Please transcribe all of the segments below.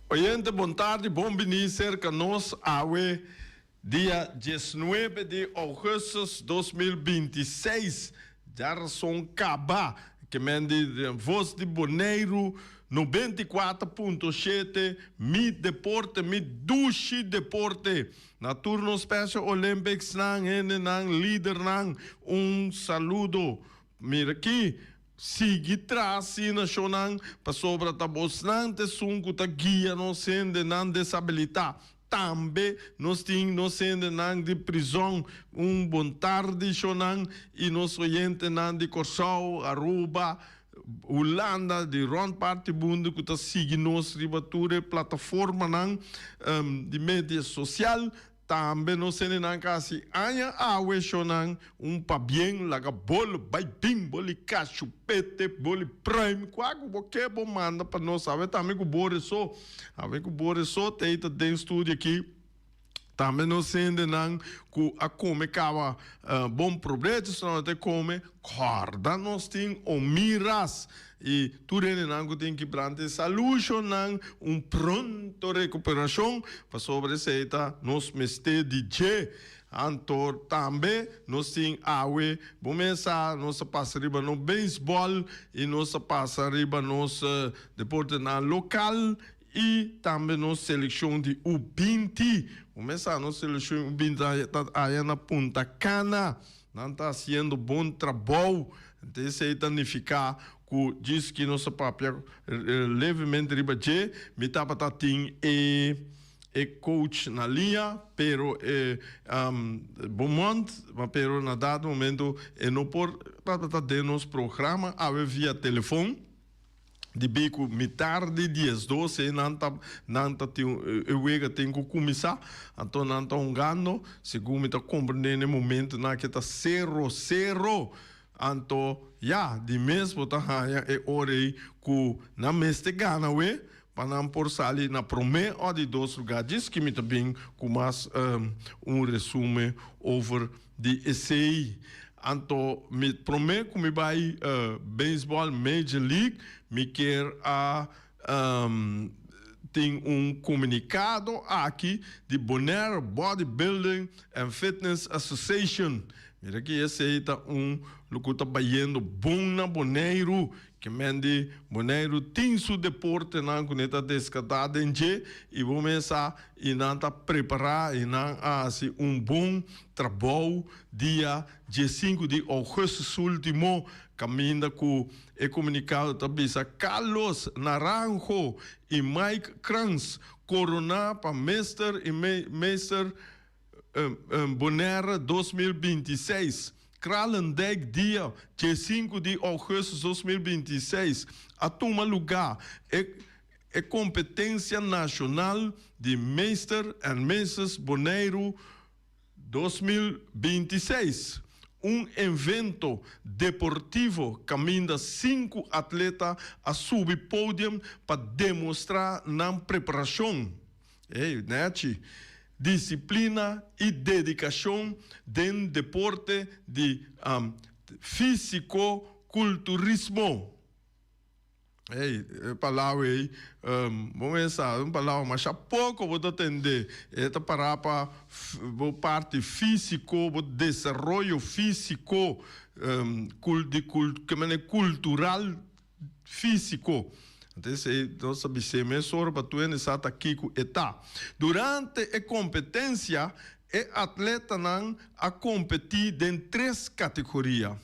Oyente, boa tarde, bom venir conosco hoje, dia 19 de agosto de 2026. Já são Caba, que mende voz de Boneiro, 94.7, mi deporte, mi dushi deporte. Na turno Special Olympics, nang líder, saludo. Mira aqui. Sigue trasi nacional para sobra tabos nante sunku ta guia no sende nan desabilitar. Também nós temos de prisão bom tarde chonan e nos oyente nan de Corsau, Aruba, Holanda, de Ron Party Mundo que ta sigue nos ribature plataforma nan de mídia social. Também não se nem casi anya awe shonan pa bien laga bol by ping boli cachupete boli prime quago boque bom manda para nós saber também que o boreso tem tem estúdio aqui também não se nem que a come cava bom problema se não te come corda nós tem o miras e tudo isso tem que plantar solution pronto recuperação para sobre essa nos meste DJ Antor também nós tem awe começar nós passa riba no beisebol e nós passa riba nos deporte na local e também nos seleção de U20 começar nos seleção U20 aí na Punta Cana não está fazendo bom trabalho desse danificar que diz que nossa papel levemente ribaje me tava tating e coach na linha pero Beaumont pero na dado momento não por tá nos programa via telefone de bico tarde dias 12 nanta tem que começar então nanta gano segundo tá compreendendo momento na que tá 0-0 anto ya di mesmo tá é hora que na meste gana para não por sair na prome ou de dois lugares que me também com mais resumo over de essay anto me prome que me vai baseball Major League me quer tem comunicado aqui de Bonaire Bodybuilding and Fitness Association. Mira que esse aí tá luta baiano bom na Bonaire, que mende Bonaire tem seu deporte na coneta descatada em G e vamos começar e não tá preparar e não assim bom trabalho dia 5 de agosto último caminho com é comunicado também Carlos Naranjo e Mike Kranz corona para Mester e Mester Bonaire 2026. Kralendijk dia 5 de agosto de 2026 a tomar lugar é competência nacional de Mester and Mrs. Bonaire 2026. Evento deportivo caminha 5 atletas a subir pódio para demonstrar na preparação. Disciplina e dedicação de deporte de físico-culturismo. Palavra aí, vamos pensar, uma palavra, mas há pouco vou atender. Esta palavra parte físico, desenvolvimento físico, cultural físico. Então, nós sabemos sobre tu nessa aqui com etá. Durante a competência, o atleta não a competir em 3 categorias: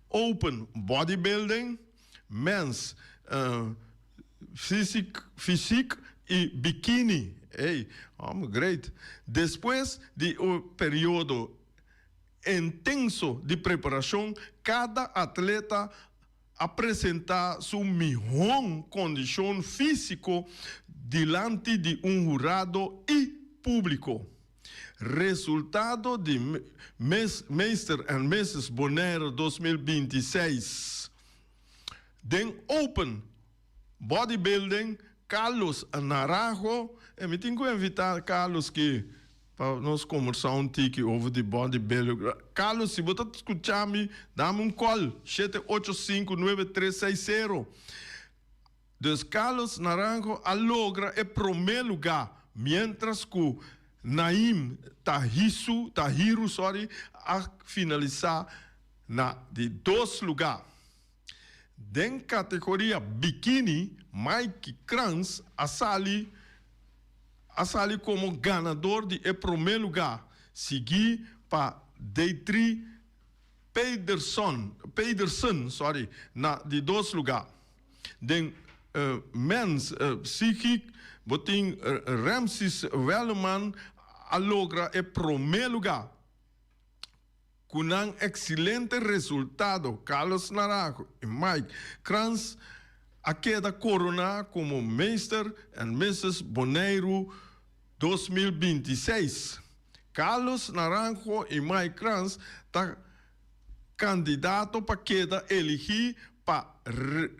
Open Bodybuilding, Men's Physique e Bikini. Great. Depois de um período intenso de preparação, cada atleta apresentar sua melhor condição física diante de jurado e público. Resultado de Mr. and Mrs. Bonaire 2026. Den Open Bodybuilding, Carlos Naranjo, me tenho que invitar Carlos que para nós conversar over de bodybuilding. Carlos, se você escutar me, dá-me call, 785-9360. Dus Carlos Naranjo logra el primer lugar, mientras que Naim Tahiru, a finalizar de 2 lugares. Den categoria bikini, Mike Kranz sali como ganador de primeiro lugar, seguido para Deitri Pedersen, de 2 lugares. Den mens psychic, botin Ramses Welleman logra el primeiro lugar. Com um excelente resultado, Carlos Naranjo e Mike Kranz queda corona como Mr. and Mrs. Bonaire 2026. Carlos Naranjo e Mike Kranz estão candidato para queda elegir para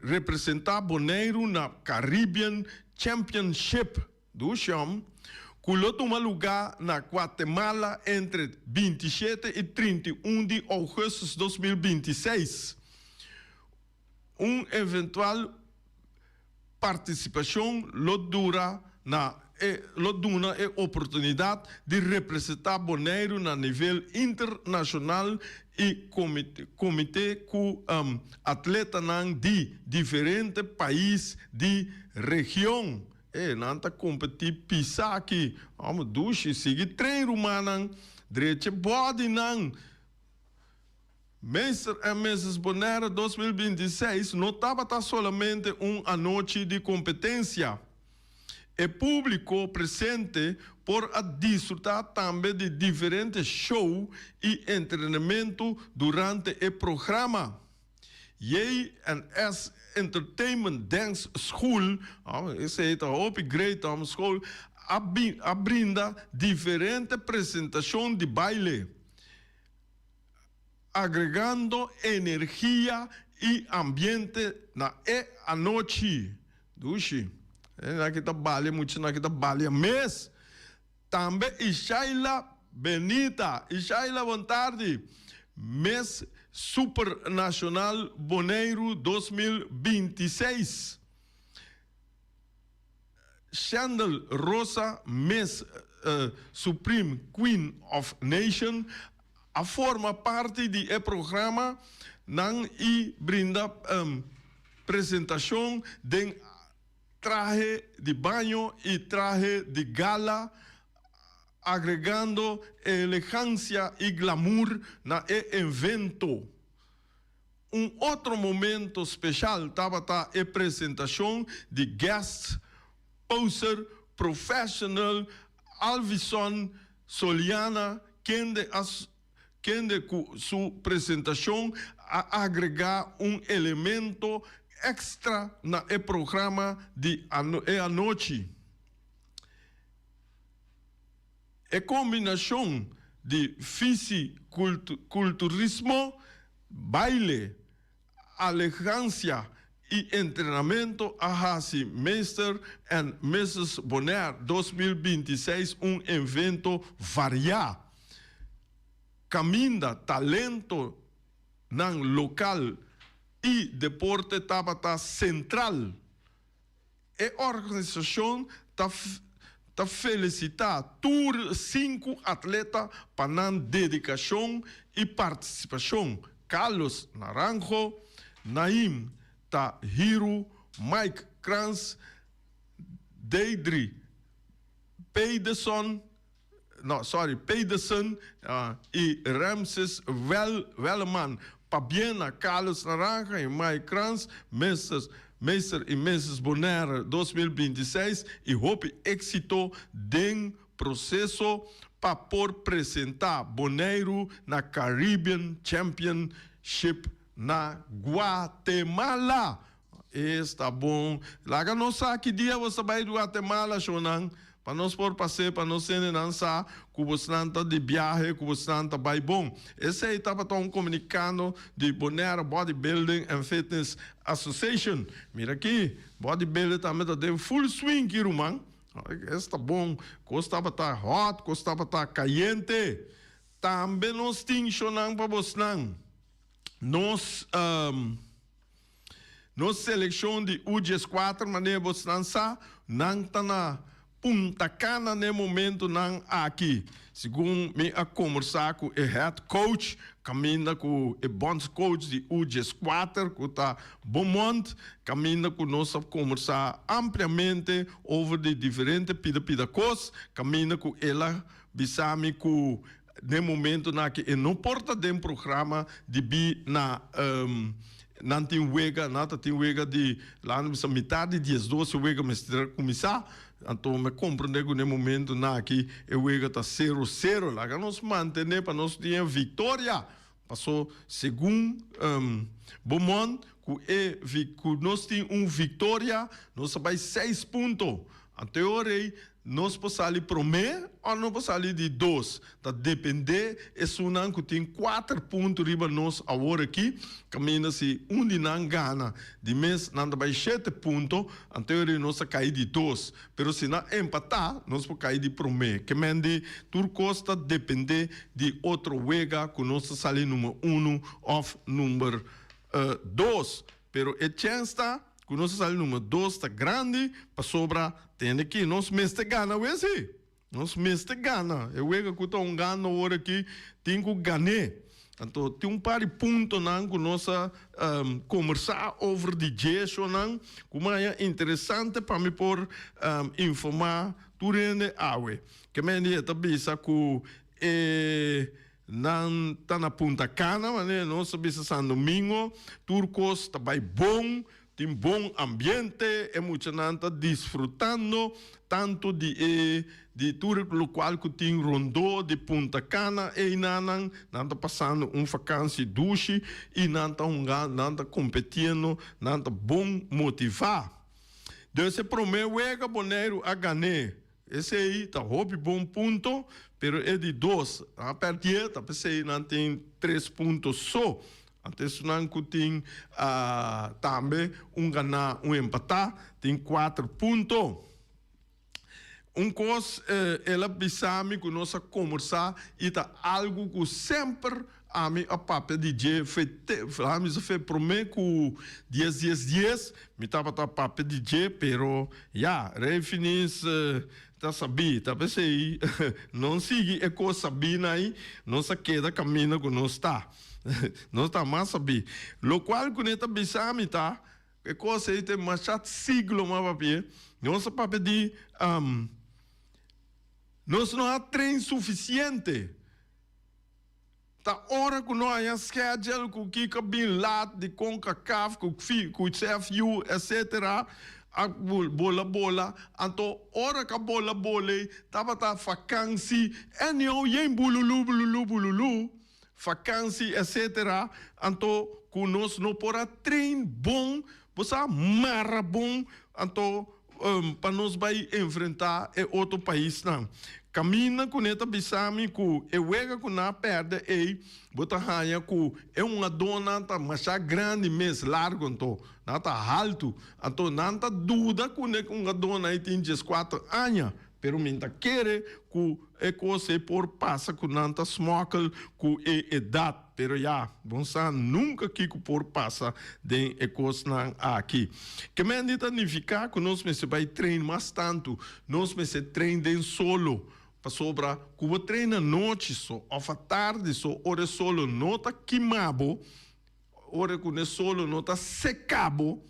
representar Bonaire na Caribbean Championship do chão, que toma lugar na Guatemala entre 27 e 31 de agosto de 2026. Eventual participação dura a oportunidade de representar Bonaire na nível internacional e comitê com atletas de diferentes países de região. Nanta competir pisar aqui, duche, sigue treino humano, direito body não. Mr. e Mrs. Bonaire 2026 não estava somente uma noite de competência. O público presente por desfrutar também de diferentes shows e treinamento durante o programa. J&S Entertainment Dance School, esse é a upgrade school, brinda diferentes apresentações de baile, agregando energia e ambiente na noite. Dushi, aqui tá baile, muito aqui tá baile, mas também Ishaila Benita, Ishaila boa tarde, mês Supernacional Bonaire 2026. Chandel Rosa, Miss Supreme Queen of Nation, forma parte do programa e brinda apresentação de traje de banho e traje de gala, agregando elegância e glamour no evento. Outro momento especial estava a apresentação de guest poser professional Alvison Soliana, quem de sua apresentação agregar elemento extra no programa de a noite. A combinação de fisiculturismo, baile, elegância e treinamento hace Mr. and Mrs. Bonaire 2026 evento variado. Caminda talento no local e deporte estava central. A organização está felicitar todos 5 atletas para a dedicação e participação. Carlos Naranjo, Naim Tahiru, Mike Kranz, Deidri Pedersen e Ramses Welleman. Pabiena, Carlos Naranjo e Mike Kranz, Mr. e Mrs. Bonaire 2026 e hope êxito do processo para apresentar Bonaire na Caribbean Championship na Guatemala. Está bom. Lá não sabe que dia você vai do Guatemala, Shonan. Para nós por passeio, para nós ser nansa, que você está de viagem, que você está bem bom. Esse aí estava comunicando de Bonaire Bodybuilding and Fitness Association. Mira aqui, bodybuilding também está full swing, irmão. Está bom. Costava estar hot, costava estar caliente. Também nós temos Shonan para você. Nós nos seleção de U14, maneira você lançar, não está na Punta Cana no momento não aqui. Segundo me a conversar com o head coach, caminha com o bons coach de U14, que está Beaumont, caminha com nós a conversar ampliamente over de diferentes coisas, caminha com ela, bisami com no momento na que não porta de um programa de bi na não tem wega de lá no metade de 12 wega mestre começar. Então, me compreende que no momento na que o wega está 0-0, lá que nós manter para nós ter vitória. Passou segundo Beaumont, que nós temos vitória, nós vai 6 pontos. A teoria, nós podemos sair para primeiro ou não podemos sair de 2. Tá depender, é um que tem 4 pontos riba nós agora aqui, caminha-se de não gana, de mês não vai 7 pontos, a teoria nós cai de 2. Pero se não empatar, nós podemos cair de primeiro. Que mende, tudo costa depender de outro wega, que nós sair número 1 ou número 2. Pero a chance está, que nós sair número 2 está grande, para sobra, tem que nós mestre gana, esse. Nós mestre gana. Eu vejo que está gana agora aqui, tem que ganhar. Então, tem par de pontos que nós conversar over de gesso, como é interessante para me por informar durante a água. Que me diz também que não está na Punta Cana, mas nós sabemos que domingo, Turcos está bem bom, tem bom ambiente, é muito nanta desfrutando tanto de tudo o qual que tem rondô de Punta Cana e não passando vacância duche e não competindo, não bom motivar. Então, esse primeiro é boneiro a ganhar. Esse aí está bom ponto, pero é de 2. A partir da PC não tem 3 pontos só. Antes não tem também ganhar, empatar, tem 4 pontos. Coisa, ela pensava que nós conversar e tá algo que sempre a mim a papel de dia fez prometo que 10 me tava tá papel de dia, pero refinis tá sabia, tá pensei, não sigue é coisa sabina aí, nossa queda caminha que nós está. Nós está mais sabia. Lo qual que neta pensava tá, é coisa aí tem mais siglo mais papel. Nossa papel de nós não há treino suficiente. Tá hora que nós há schedule com que bem lá de CONCACAF, com o CFU, etc. A bola. Então, hora que a bola, tava vacância, e não é bululu, vacância, etc. Então, que nós não podemos treino bom, você marra bom, então, para nós vai enfrentar outro país não. Caminha com neta bisami que eu wega com na perde e bota hanha que é uma dona tá mais grande mais largo então nata alto então nanta dúvida com uma dona aí tem 14 anos pero minta querer que é coisa por passa com nanta smokle com idade pero bom nunca que por passa de coisa aqui que me significa que nós se vai treinar mais tanto nós se treinar solo para sobra que o treina noite só ou à tarde só hora solo nota queimado hora que solo nota secado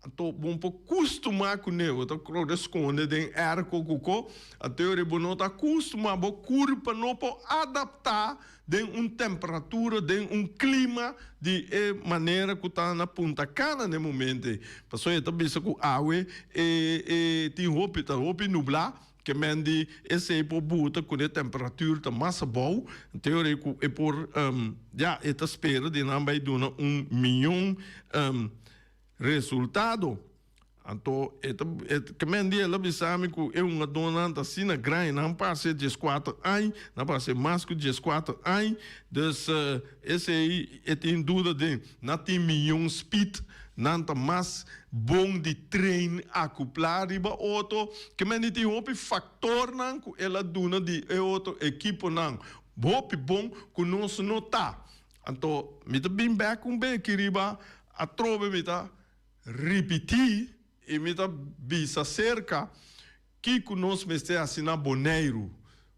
então bom para acostumar com ele então corresponde de arco cuco a teoria bom nota acostumar bom curva não pode adaptar de temperatura de clima de maneira que está na Punta Cana no momento passou então bisa que a água tem roupa nublar que mende esse por buta com a temperatura está mais boa teoria é por esta espera de não vai dar milhão resultado então que mende ela bisame que é uma dona assim na grande não passa 14 anos não passa mais que 14 anos esse aí tem dúvida de não tem milhão speed não tá mais bom de treino acoplar riba outro que me tem outro fator não que ela duna de outro equipe não bom que nós não tá então me tá bem back bem que riba a trove me tá repetir e me tá bisa cerca que nós me está assinar boneiro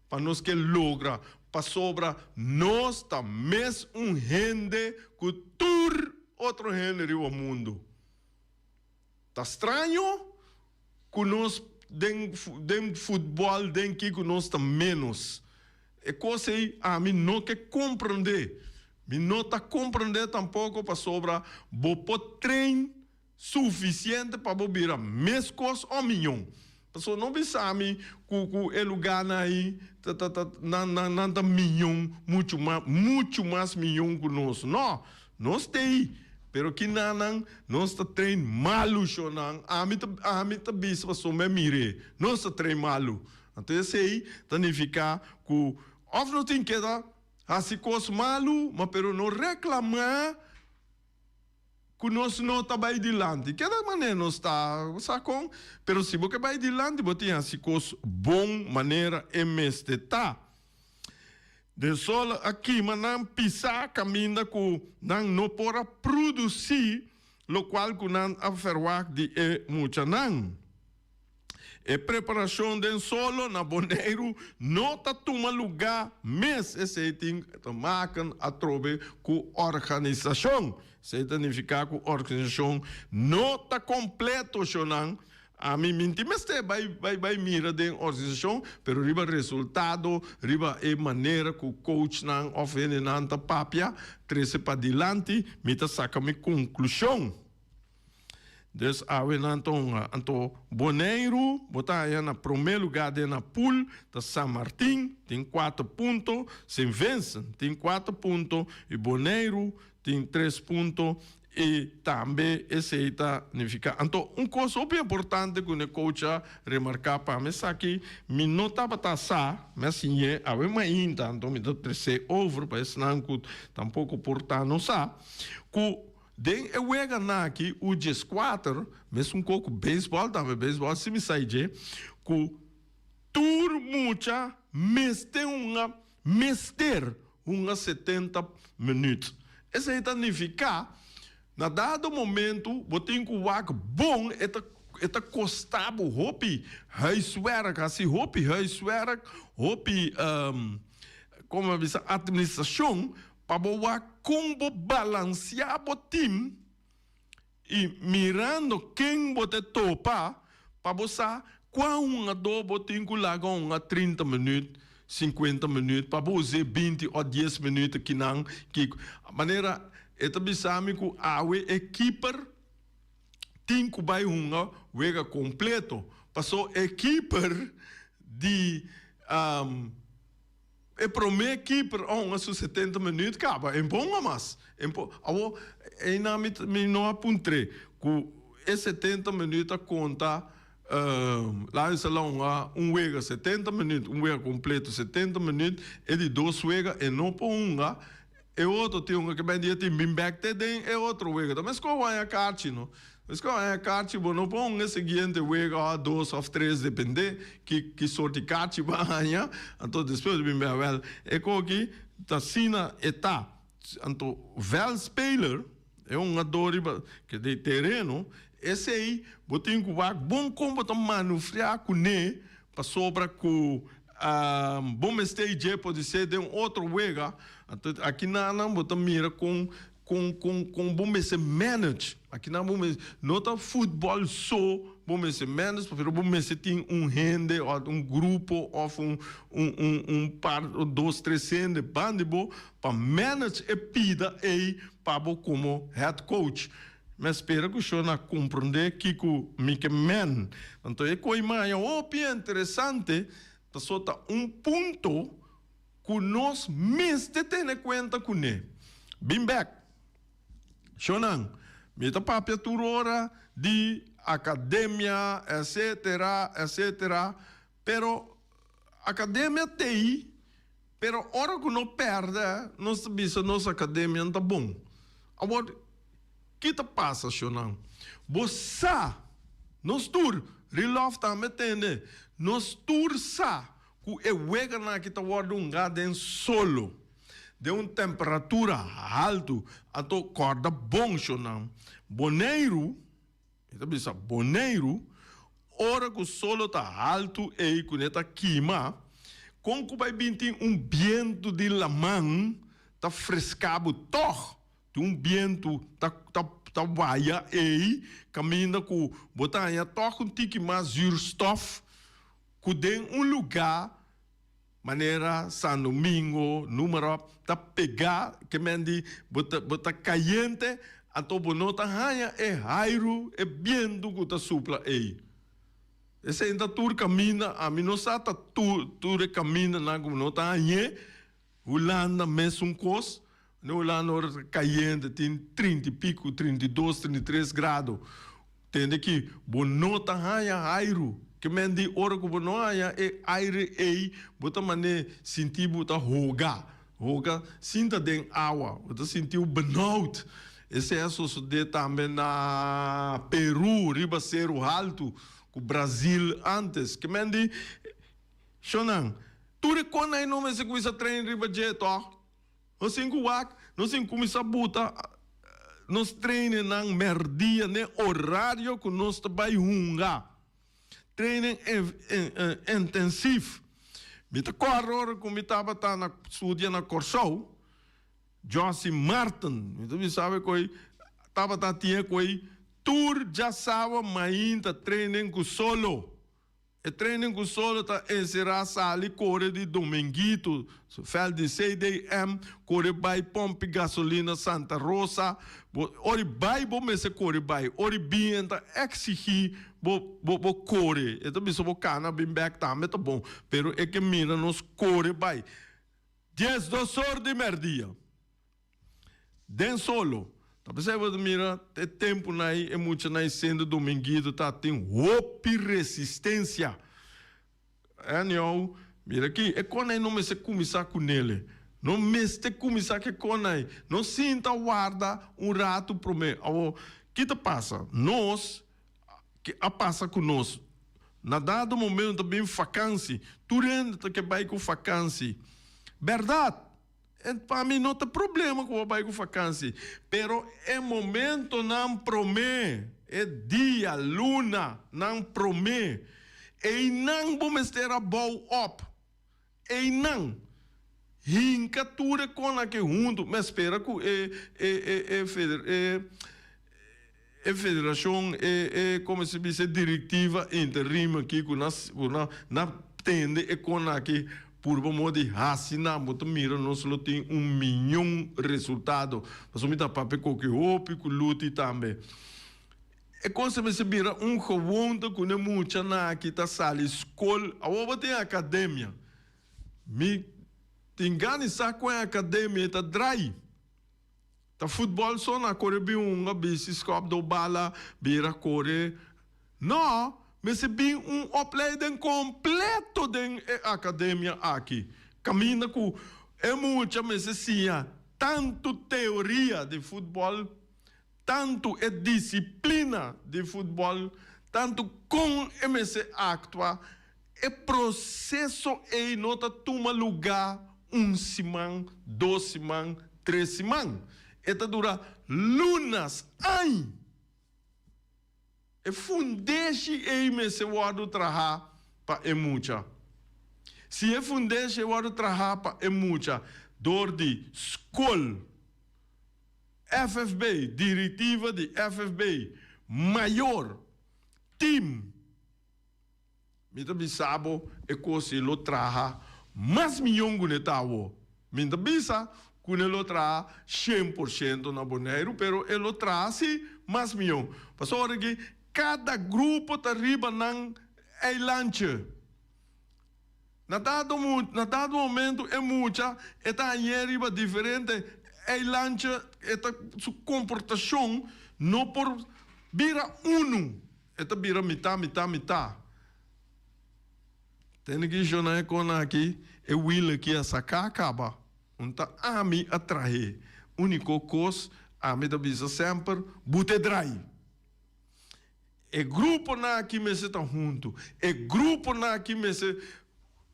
para nós que logra para sobra nós tá mes gente que tur outro gente no mundo. Tá estranho que nós den futebol den que nós tá menos. É coisa aí a mim não que compreender. Me não tá compreender tampouco para sobra bo treino suficiente para bo virar mescos ou milhão. Pessoal não pensame que o lugar aí nada milhão muito mais milhão que nós. Não, nós tem. Pero que nós tá trein malu chonan. A mim tá bis para me mire. Nós tá trein malu. Então esse aí significa que of não tem que dar assim coisa malu, mas pero não reclamar que nós não está bem adiante. Que da maneira nós está, sacou? Pero se você vai adiante, você tem assim coisa bom maneira emeste tá. De só aqui, mas não pisar caminho que não pode produzir, lo qual que não aferwak de muita não. E preparação de solo na boneiro não está toma lugar, mas esse tem que marcar a trobe com organização. Isso significa que a organização não está completa, não. A mim mentir, mas vai mira de organização, pero riba resultado, riba e maneira que o coach não oferece nanta papia, trece para dilante, mita saca mi conclusão. Des awe anto Boneiro, botar aí na primeiro lugar de na pool da San Martín, tem 4 pontos, Saint Vincent tem 4 pontos e Boneiro tem 3 pontos. E também esse está significa. Então, coisa bem importante que o coach remarcar para mim aqui, me não estava taxar, mas sim é, a ver ainda, então me dá 13 over, para isso não que tampouco portar não sabe, que den eu wega na aqui o G4, mesmo um pouco beisebol, também beisebol, se me sai de, que tur mucha, mester uma 70 minutos. Esse aí significa na dado momento, botem que o wak bom, eta costabo hopi, huiswerk, assim hopi huiswerk, hopi, como a administração, para o wak como balancear o time e mirando quem bote topa, para você qual um do botem que lá com 30 minutos, 50 minutos, para você 20 ou 10 minutos que não, que a maneira eta bisami ku awe equiper tinku bai hunga wega completo passou equiper de e prome equiper on 70 minutos acaba em bom mas awo e na me não apuntre ku e 70 minutos conta lá em salão wega 70 minutos wega completo 70 minutos e de 2 wega e não por unga e outro tem que bem dia tem bem back tem e outro wega mas qual é a carta não mas qual é a carta bom não põe o seguinte wega 2 ou 3 depende que sorte de carta vai então depois bem well é que tá sina eta então vel speler é ador que de terreno esse aí botem que vai bom como tá manufrear com ne para sobra com bom stage pode ser de outro wega aqui não botam mira com bom se manage aqui não tá futebol só bom se manage porque bom se tem rende ou grupo ou par 2, 3 de bande para manage e pida aí para como head coach. Mas espero que o senhor não compreender que o Mickey Man então é coisa mais interessante só tá ponto que nós mesmos temos em conta com ele. Bem back. Shonan, meta papia turora de academia, etc. Pero academia tem, pero hora que não perde, nós sabemos nossa academia não tá bom. Agora, o que te passa, Shonan? Você, nós tur, relof também tem, nós tursa que é wega na que tá guardando solo de uma temperatura alta ato corda bom chonam Boneiro Então, bisa, Bonaire, ora que o solo está alto e com esta queima, com que vai vir vento de lamang, está frescado, toh, vento, tá vaia e caminha com botanha, toca tique mais zuurstof, que tem lugar, maneira San Domingo, número, tá pegar, que mendi, bota caliente, então bonota hanha é rairo, é vento que tá supla aí. Esse ainda tur caminha, a mim não sabe tur caminha na bonota hanha, Holanda mesmo cos, no Holanda caliente tem 30 e pico, 32, 33 graus. Tem que bonota hanha rairo, que mendi ora que bonota é aire aí, bota mané sentir bota roga, sinta den água, bota sentir o burnout. Esse é sucede também na Peru, Ribaceiro Alto, com o Brasil antes. Que mendi, Shonan, tu reconhece não me se coisa treino ribajeto? Não sei como se buta, nós treino na merdia, né horário que nós trabalhamos hunga. Treino intensivo. Mita corre como estava na estudia na Corsou. Josie Martin, então sabe que estava tinha que tour já sabe ainda treino com solo. E treino com solo tá encerrar sali corre de dominguito, fel de 6 d.m. corre vai pompe gasolina Santa Rosa, ori vai bo me se corre vai, ori bien tá exigir bo corre. Então biso bo cana bem back tá tá bom, pero é que mira nos corre vai. 10 horas de merdia. Den solo, tá percebendo, mira, tem tempo aí, é muito aí sendo dominguito, tá, tem roupa resistência. É, não, mira aqui, é quando aí não me se começar com ele, não me se começar que quando aí, não sinta guarda rato pro mim. O que te passa? Nós, que a passa conosco, na dado momento também vacância, tu rende que vai com vacância, verdade? Para mim não tem problema com o bairro vacância, pero é momento não promete, é dia, luna, não promete, e não vamos ter a bow up, e não, hinca tudo com a que junto, mas espera que a federação, como se diz, diretiva interim aqui, que na tende e com a que por modo de racinar, muito mira, nós só tem 1 milhão de resultado. Mas o meu papel que hope, que lute também. É como se você vira gewoonte que não muito na que tá sala escola, agora tem academia. Me tem ganas de com a academia tá dry. Tá futebol só na corre bem bici scope do bala, bira corre. Não. Mas se bem opleiding completo da academia aqui. Caminha com é muita, mas assim, tanto teoria de futebol, tanto é disciplina de futebol, tanto com MC actua, é processo e nota toma lugar 1 semana, 2 semanas, 3 semanas. Eta dura lunas, anos. É fundeixe e me se wado traha pa é muita. Se é fundeixe wado traha pa é muita, dor de escola, FFB, diretiva de FFB, maior, team. Mita bisabo é coisa lo traha, mas milhão gunetawo. Mita bisa kune lo traha 100% na Bonaire, pero ele traha si mas milhão. Passou aqui cada grupo está arriba ng lanche. Na dado momento é muita, está aí arriba diferente, lanche, sua comportação não por vira está vira mitad. Tem que jogar com aqui, é will que a sacar acaba, tá a me atrair. Único coisa, a me da bisa sempre, bute dry. É grupo na que me se tá junto, é grupo na que me se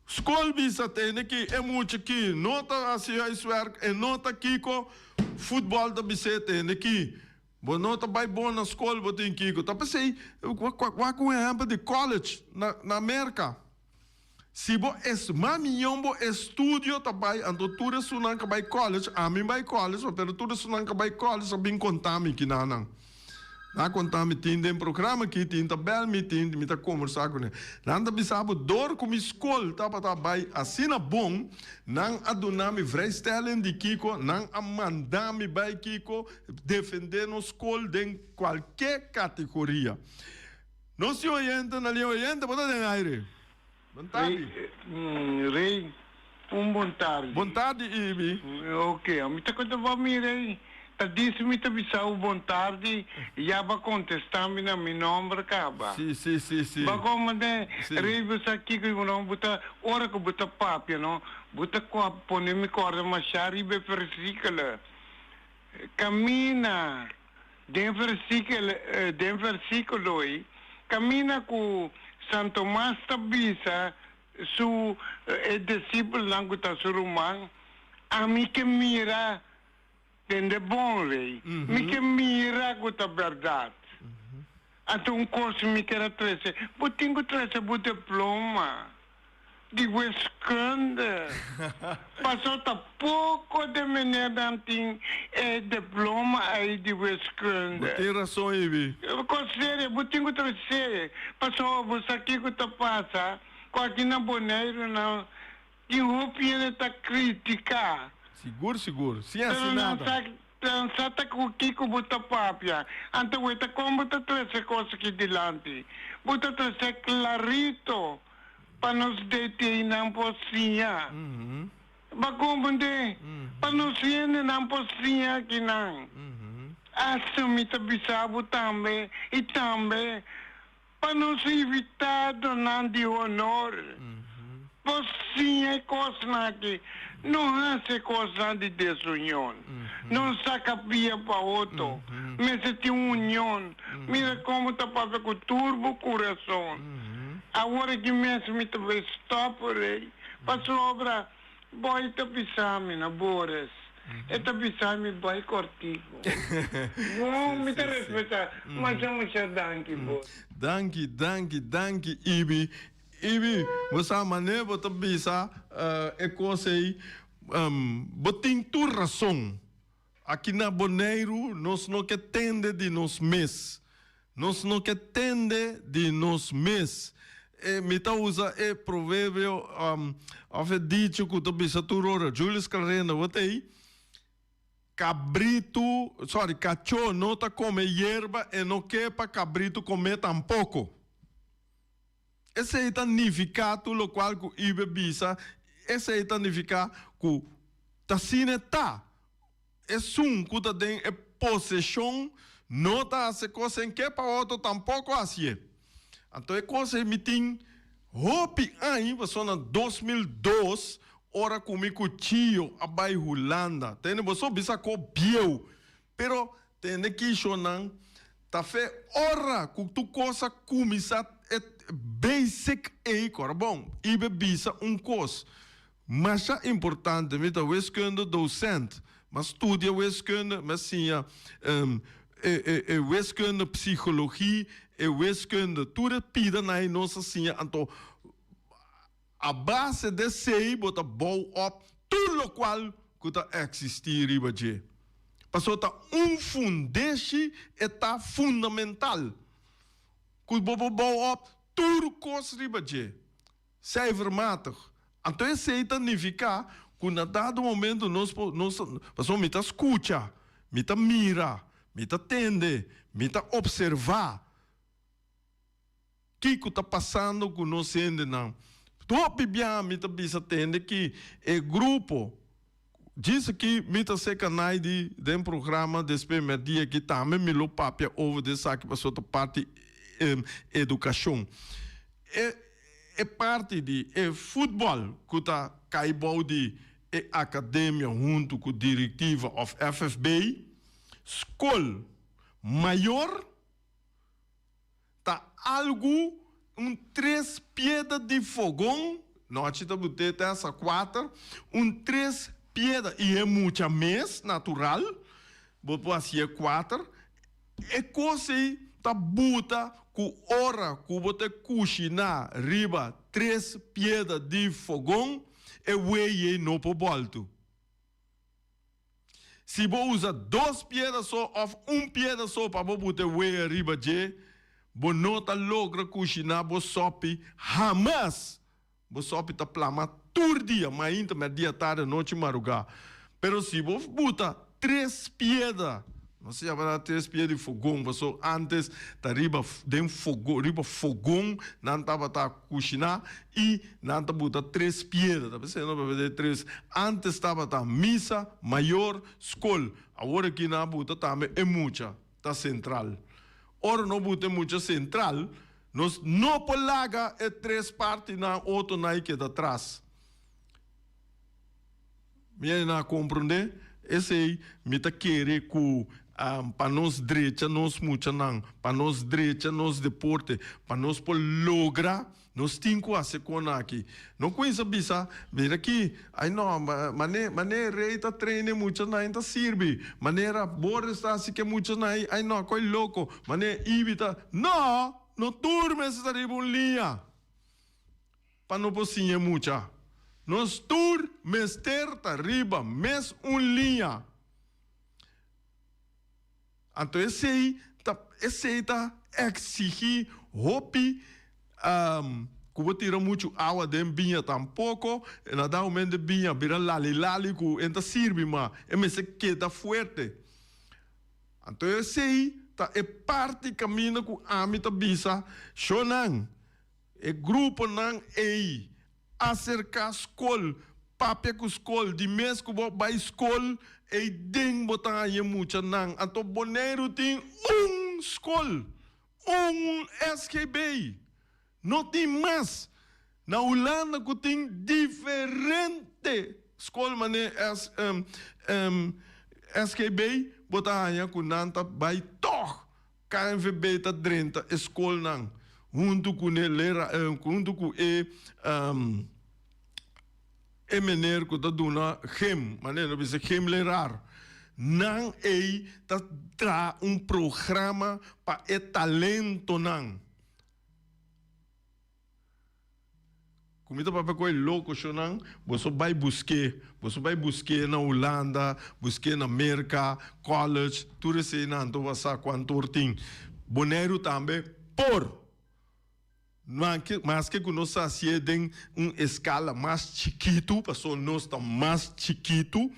escola bisa tem que é muito que nota assim isso é nota aqui com futebol da bisa tem que Bo nota vai bom na escola, bo tem Kiko. Tá pensei, com exemplo de college na América. Se bo mamilhão bo estudio tá vai, ando tudo sunan que vai college, a mim vai college, pero tudo sunan que vai college, bem contami que não. Na contami tem programa que tem tabel me tá conversar com ele. Nanda bisabo dor com escola tá vai assina bom, não adunami vrijstellen de Kiko, não amandami vai Kiko defender no escola em qualquer categoria. Não se orienta na linha orienta, bota de aire. Boa tarde. Rei, boa tarde. Boa tarde, Ibi. Ok, me tá contando Rei. Tá disse me tá bisau boa tarde, já vai contestar me na meu nome acaba. Sim. Ba como né, Rei você aqui que não botar hora que botar papia, não? Botar com põe me corda machari be versículo. Camina den versículo aí, camina com Santo Tomás tabisa su discípulo lang ta surumang ami que mira tende bom rei mi que mira com a verdade então curso me quer 13 botinho 13 bo diploma de Wisconsin passou tá pouco de maneira anting diploma aí de Wisconsin tem razão, Ibi. Considere, botinho 13 passou você aqui que tá passa com aqui na boneiro não e o piano tá criticar Seguro. Sim, assinada. Dança tá com o Kiko bota papia. Então, você como tá 13 coisas aqui delante. Bota 13 clarito para nos deter na pocinha. Ba como de? Para nos ir na pocinha aqui não. Assumi tá bisabo também e também para nos evitar donar de honor. Pocinha é coisa aqui. Não hace coisa de desunião. Não saca pia para outro. Mas tem união. Mira como está para com turbo coração. Agora que mesmo me vai stop aí. Passou obra. Boy tá pisando na Boris. Eta pisando boy cortico. Não me te respeita. Mas eu me danke boss. Danke, Ibi. Ibi, você mané bota bisa coisa aí, botin tu razão. Aqui na Boneiro nós não que tende de nos mês, me tá usa provérbio ave dicho que tu bisa tu rora, Julius Carrena, botei. Cachorro não tá come hierba e não quer para cabrito comer tampouco. Esse é o significado do qual o Ibe bisa, esse é o significado que tá sineta. É que tá tem possessão, não tá essa coisa em que para outro tampouco assim. Então é coisa que tem hopi aí, você na 2002, ora comigo tio a bairro Holanda. Tem você bisa com bio, pero tem que chonan, tá fe ora que tu coisa começa basic agora bom ibe bisa coisa mas é importante met a wiskunde docente mas estudia wiskunde mas sim wiskunde psicologia wiskunde tudo pida na nossa sim então a base de sei bota bom op tudo o qual que tá existir riba je passou tá fundeste eta fundamental que bobo op tudo coisa riba je cijfermatig. Então isso significa que na dado momento nós passamos a escutar, a mira, a atender, a observar o que está passando com nós ainda não. Tô bem, a bisa atende que é grupo diz que mita se canai de programa despe media que também me lo papia over de saque passou da parte educação. É parte de futebol que está caibou de academia junto com a diretiva of FFB, escola maior, tá algo 3 pedras de fogão, nós estamos botando essa 4, 3 pedras e é muito mais natural, vou assim 4 E coisa tá buta com hora que você cozinhar riba 3 pedras de fogão e wei no po bolto. Se você usa 2 pedras só ou pedra só para você wei riba de, você não tá logra cozinhar você sope jamás. Você sope tá plama todo dia, mas ainda meia tarde, noite madrugada. Pero se você bota 3 pedras, não sei se 3 pedras de fogão, você antes tá riba fogão, não tava tá cozinhar e não tá bota 3 pedras, tá pensando para ver 3. Antes estava tá missa maior escola, agora que na bota também é muita, tá central. Ora não bota muita central, nós não polaga é 3 partes na outra na que atrás. Me na compreender? Esse aí me tá querer que para nós direita nós muita não, para nós direita nós deporte, para nós por lograr nós temos que fazer com aqui. Não conheço bisa, ver aqui, ai não, maneira rei tá treine muito na ainda serve, maneira borda está assim que muito na ai não, coi louco, maneira ibita, não turma essa riba linha, para não possível muita. Nós tur mester ta riba mes linha. Então esse tá exigir hopi que vou tirar muito água de binha tampouco, na dá o de binha vira lali que enta sirve mas é me se queda forte. Então esse tá é parte caminho que a mim tá bisa, chonan, é grupo nan acercar a escola, papel com escola, de mês que vou para a escola, e ding botar aí muito não. Então, Bonaire tem escola, SKB, não tem mais. Na Holanda que tem diferente escola, mas SKB, botar aí com nanta, vai toch, KNVB tá dentro, escola não. Junto com ele, junto com maneira que está dando maneira de ser lembrar. Não é tra programa para o talento não. Comida para coisa louco não, você vai buscar na Holanda, buscar na América, college, tudo isso não, tu vai saber quanto tem. Bonaire também por mas que nós fazemos uma escala mais chiquito, para nós estamos mais chiquito.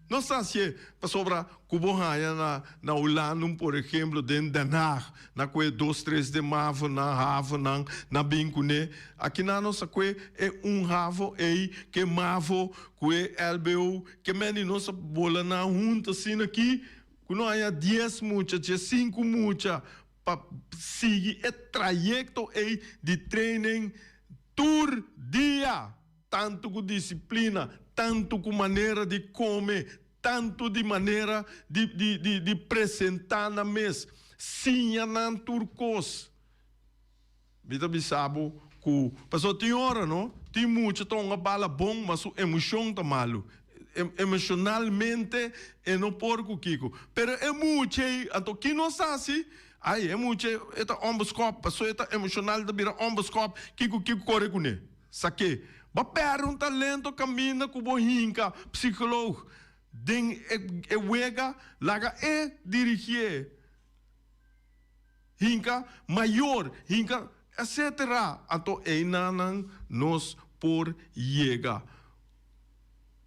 Nós fazemos para sobrar Cubohaya na Holanda, por exemplo, dentro da Haag, na coisa 2, 3 de Mavo, na Havo, na Bincune. Aqui na nossa coisa é Havo, que Mavo, que LBO, que meni nossa bola na junta, assim aqui, que não há 10 mucha, 5 mucha. Para seguir o trajeto de treino todo dia, tanto com disciplina, tanto com maneira de comer, tanto de maneira de apresentar na mesa. Sim, não turcos. Vida bisabo, que passou tem hora, não? Tem muito, então uma bala bom, mas a emoção tá malo. Emocionalmente é no porco kiko. Pero é muito, então que não está assim. Aí é muito, eta omboscop, passou eta emocional da bira omboscop, kiko corre com ele. Saque. Ba per talento caminha com bohinka, psicólogo. Den é wega, laga dirigir. Hinka maior, hinka etc. Então é nanan nos por chega.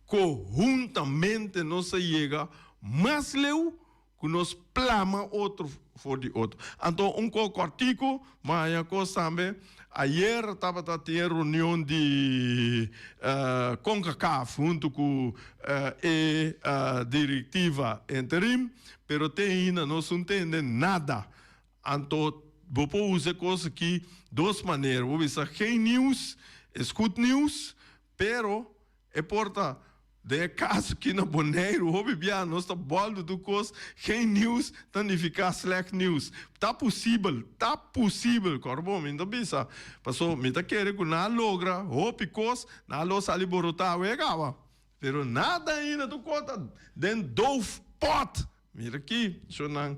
Conjuntamente nos chega, mas leu que nos plama outro for de outro. Então, cortico, mas a coisa também, ayer estava tendo reunião de CONCACAF, junto com a diretiva interim, pero ainda não se entende nada. Então, vou usar coisa aqui, duas maneiras. Vou usar geen news, é good news, pero é porta. De caso que na Bonaire, o bia nós tá boldo do cos, geen news, danificar slack news. Tá possível, corbo, me não bisa. Passou, me tá querendo que na logra, hopi cos, na lo sali borotar, uegawa. Pero nada ainda do conta, den doof pot, Mira aqui, sonang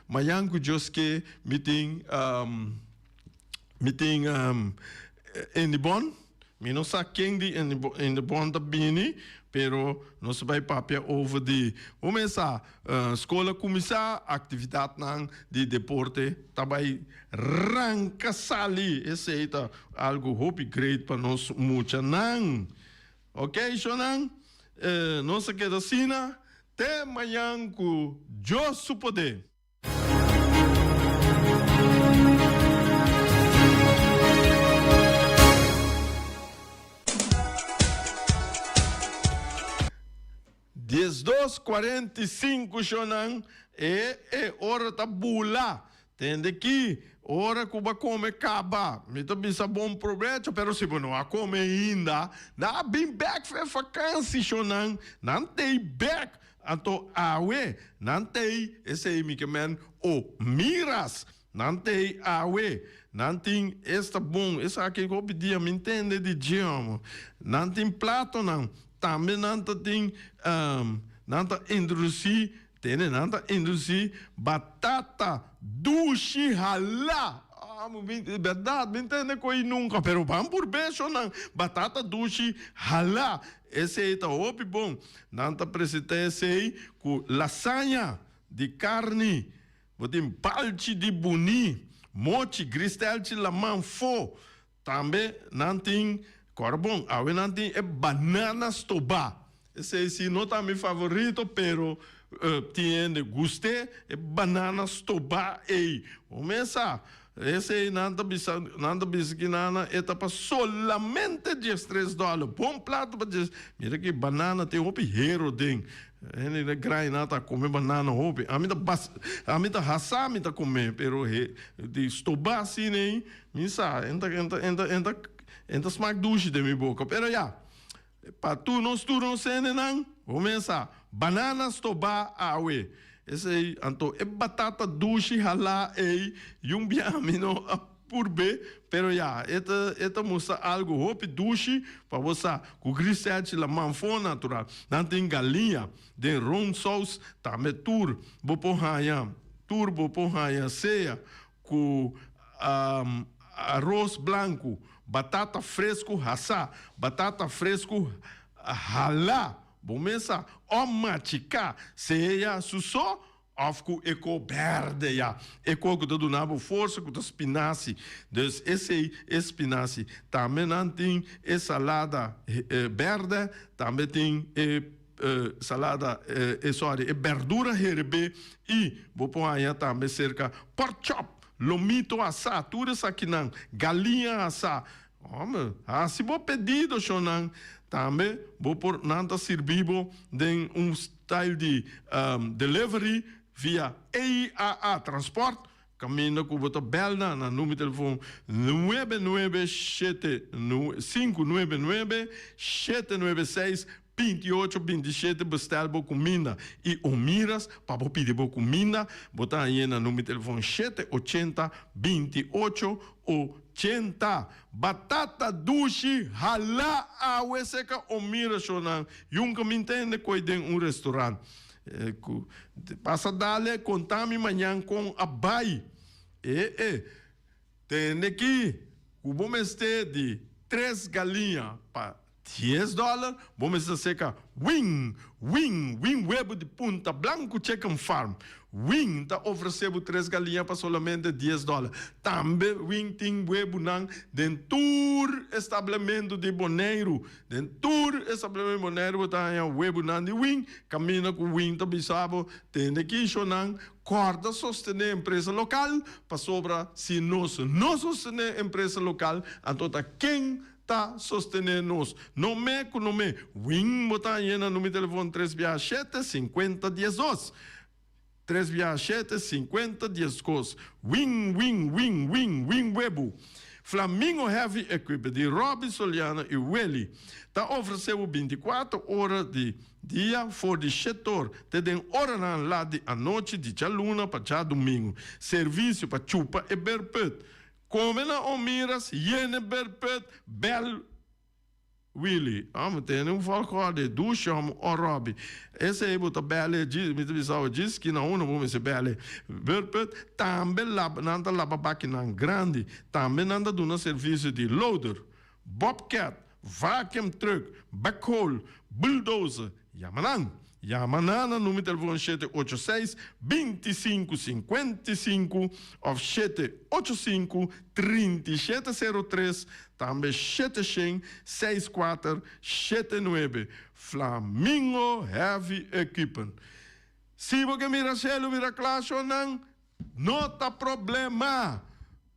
mayang ko Diyos ke meeting in the bon. Mino sa king di in the bon da bini, pero não se vai papia over de começar escola começar atividade nang de deporte tabai ranca sali esse é algo hope great para nós muita nang. Ok, sonang nossa queda sina te manhã com Deus su poder. Dias 2:45 Shonan hora da bula. Tende que hora que vai comer caba. Me tá bisa bom proveito, pero se não a comer ainda, na bem back for vacancy Shonan, não tem back. Anto awe, não tem esse aí que men o miras, não tem awe. Não tem esta bom, essa aqui que eu pedi, me entende de idioma. Não tem prato não. Também não tem induzir, batata doce halá. Verdade, me entende que eu nunca, pero vamos por beijo não. Batata doce halá. Esse aí tá opi bom. Não tá precisa esse aí com lasanha de carne, botem palchi de buni, mochi, gristel de lamanfo. Também não tem corbon, a não tem bananas toba. Esse não é meu favorito, pero tiene guste bananas toba ei. Começa. Esse não bisa que nada etapa solamente $13. Bom prato para dizer, mira que banana tem um hero ding. Ele grai nada comer banana hope. A mim tá hassa me tá comer, pero de estobar assim nem, misa, entra smaak douche de minha boca. Pero ja, para tu não sene não, começa bananas toba awe. Esse aí, então, é batata douce halá ei, um biamino por B, pero ja, esta moça algo hope douce para você, com grisete la manfo natural. Não tem galinha, de ron sauce, também tur, boporraia, ceia, com arroz branco, batata fresco assá, batata fresco halá. Bom mesa, o matica, seja sussó, of eco verde ya, eco que do nabo força que do espinaci, dus esse espinaci, também não tem salada verde, também tem salada, verdura herbe e vou pôr aí também cerca pork chop, lomito assá, tudo isso aqui não, galinha assá, se vou pedido chonan também vou por nada servibo de style de delivery via EIAA Transport. Caminho com o belna na número de telefone 599-796-2827 bestelbo comida e o miras para pedir comida botar aí na número de telefone 780-2880 batata doce halá awe seca o mira chonan yunca me entende que tem restaurante passa dale contame manhã com a bai tem aqui o bom este de 3 galinhas para $10, vamos seca wing webo de Punta Blanco Chicken Farm. Wing tá oferecendo 3 galinhas para somente $10. Também wing tem webo nang dentur estabelecimento de Boneiro. Dentur estabelecimento de Boneiro tá aí webo nang de wing. Camina com wing tá bisabo. Tem aqui chonang corda sostener empresa local para sobra se nós não sostener empresa local, então tá quem tá sostenendo-nos. Nome. Wing botar aí no meu telefone 367-5012. 367-5012. Wing Webo. Flamingo Heavy Equipment de Robin Soliana e Welly. Tá oferecendo 24 horas de dia for de setor. Tem hora lá de a noite de luna para domingo. Serviço para chupa e berpet. Como na Omiras, Yene Berpet, Bel Willy, tem um falco de ducha, Robbie. Esse aí, bota bele, diz que não, não vamos ser bele. Também nanda lava máquina grande, também nanda dando serviço de loader, bobcat, vacuum truck, backhoe, bulldozer, Yamanana, número de telefone 786-2555 ou 785-3703, também 764-79, Flamingo Heavy Equipment. Se você mira celo, mira classe ou não, não tá problema.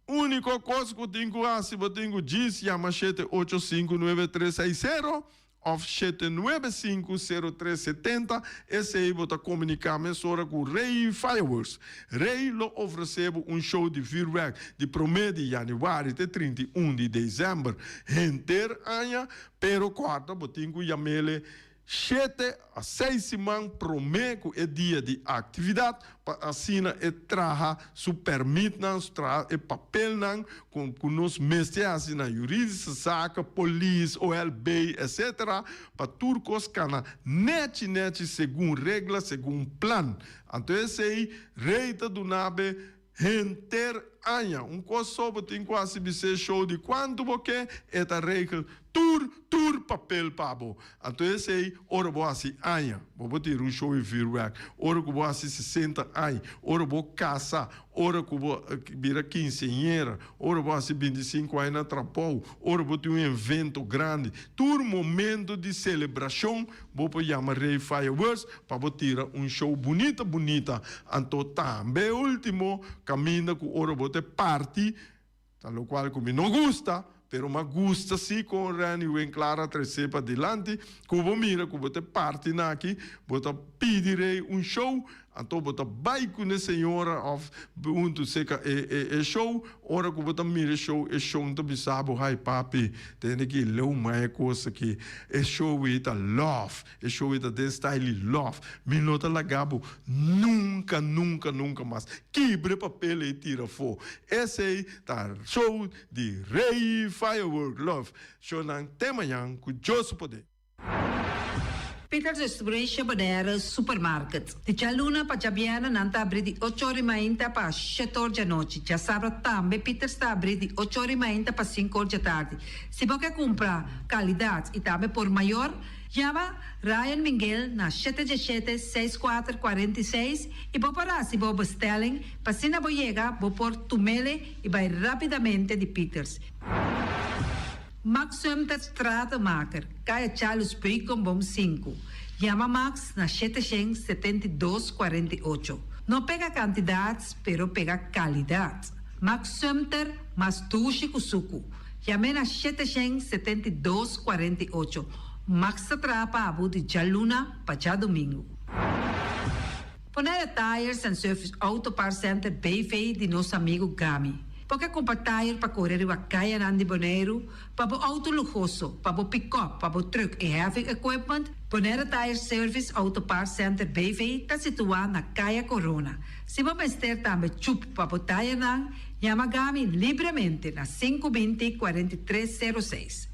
Única coisa que eu tenho se eu tenho diz, chama 785-9360, of 795-0370, esse aí vou comunicar mesora com Ray Fireworks. Ray lo ofereceu show de feedback de 1 de janeiro até 31 de dezembro. Inteiro ano, pero quarta, vou ter que chamar 7 a 6 semanas prometo é dia de atividade para assim é traha su permite nos traha é papel não com nos mestres assim na jurídica saca polícia OLB etc para turcos cana net segundo regra segundo plano então esse aí reita do nabe inteiro ano coisa sobre tem quase ser show de quanto porque é a regra tur papel pabo. Então esse aí, ora vou assim, aia, vou ter show e feedback, ora que vou assim 60 anos, ora vou caçar, ora que vou virar quinceanheira, ora vou assim 25 anos na trapou, ora vou ter evento grande, todo momento de celebração, vou chamar Ray Fireworks para tirar show bonita. Então também último, caminho que ora vou ter party, tal qual que me não gusta, pero me gusta sim com Rani bem clara trazer para adelante, como mira, como te parte aqui, bota pedirei show, então bota vai com a senhora of bunto seca é show, ora que bota mira show não bisabo, hai papi, tem que ler uma coisa que é show ita love, é show ita de style love, minota lagabo nunca mais quebre papel e tira fora. Esse aí tá show de Ray Firework Love, show não tem manhã com José Poder. Peter's Restoration Bodera Supermarket. De Chaluna pa Chabiana nanta abri di 8h30 pa 7h da noite. Já sabe também Peter's está abri di 8h30 pa 5h da tarde. Se você comprar qualidade e também por maior, chama Ryan Miguel na 777-6446 e vou parar se vou bestelling, para se não vou chegar, vou pôr tumele e vai rapidamente de Peter's. Max Sumter Stratenmaker, Kaya Charles Bricom Bom 5. Chama Max na 772-48. Não pega quantidades, pero pega qualidade. Max Sumter, mas tushi kusuku. Chame na 772-48. Max Trapa Abu de Jaluna, para domingo. Poner Tires and Service Auto Parts Center Bayfay de nosso amigo Gami. Porque comprar tire para correr o Caia Nandi Boneiro, para o auto luxuoso, para o pick-up, para o truck e heavy equipment, Bonera Tire Service Auto Parts Center BV está situado na Caia Corona. Se você ter também chup para o tire não, chama Gami livremente na 520-4306.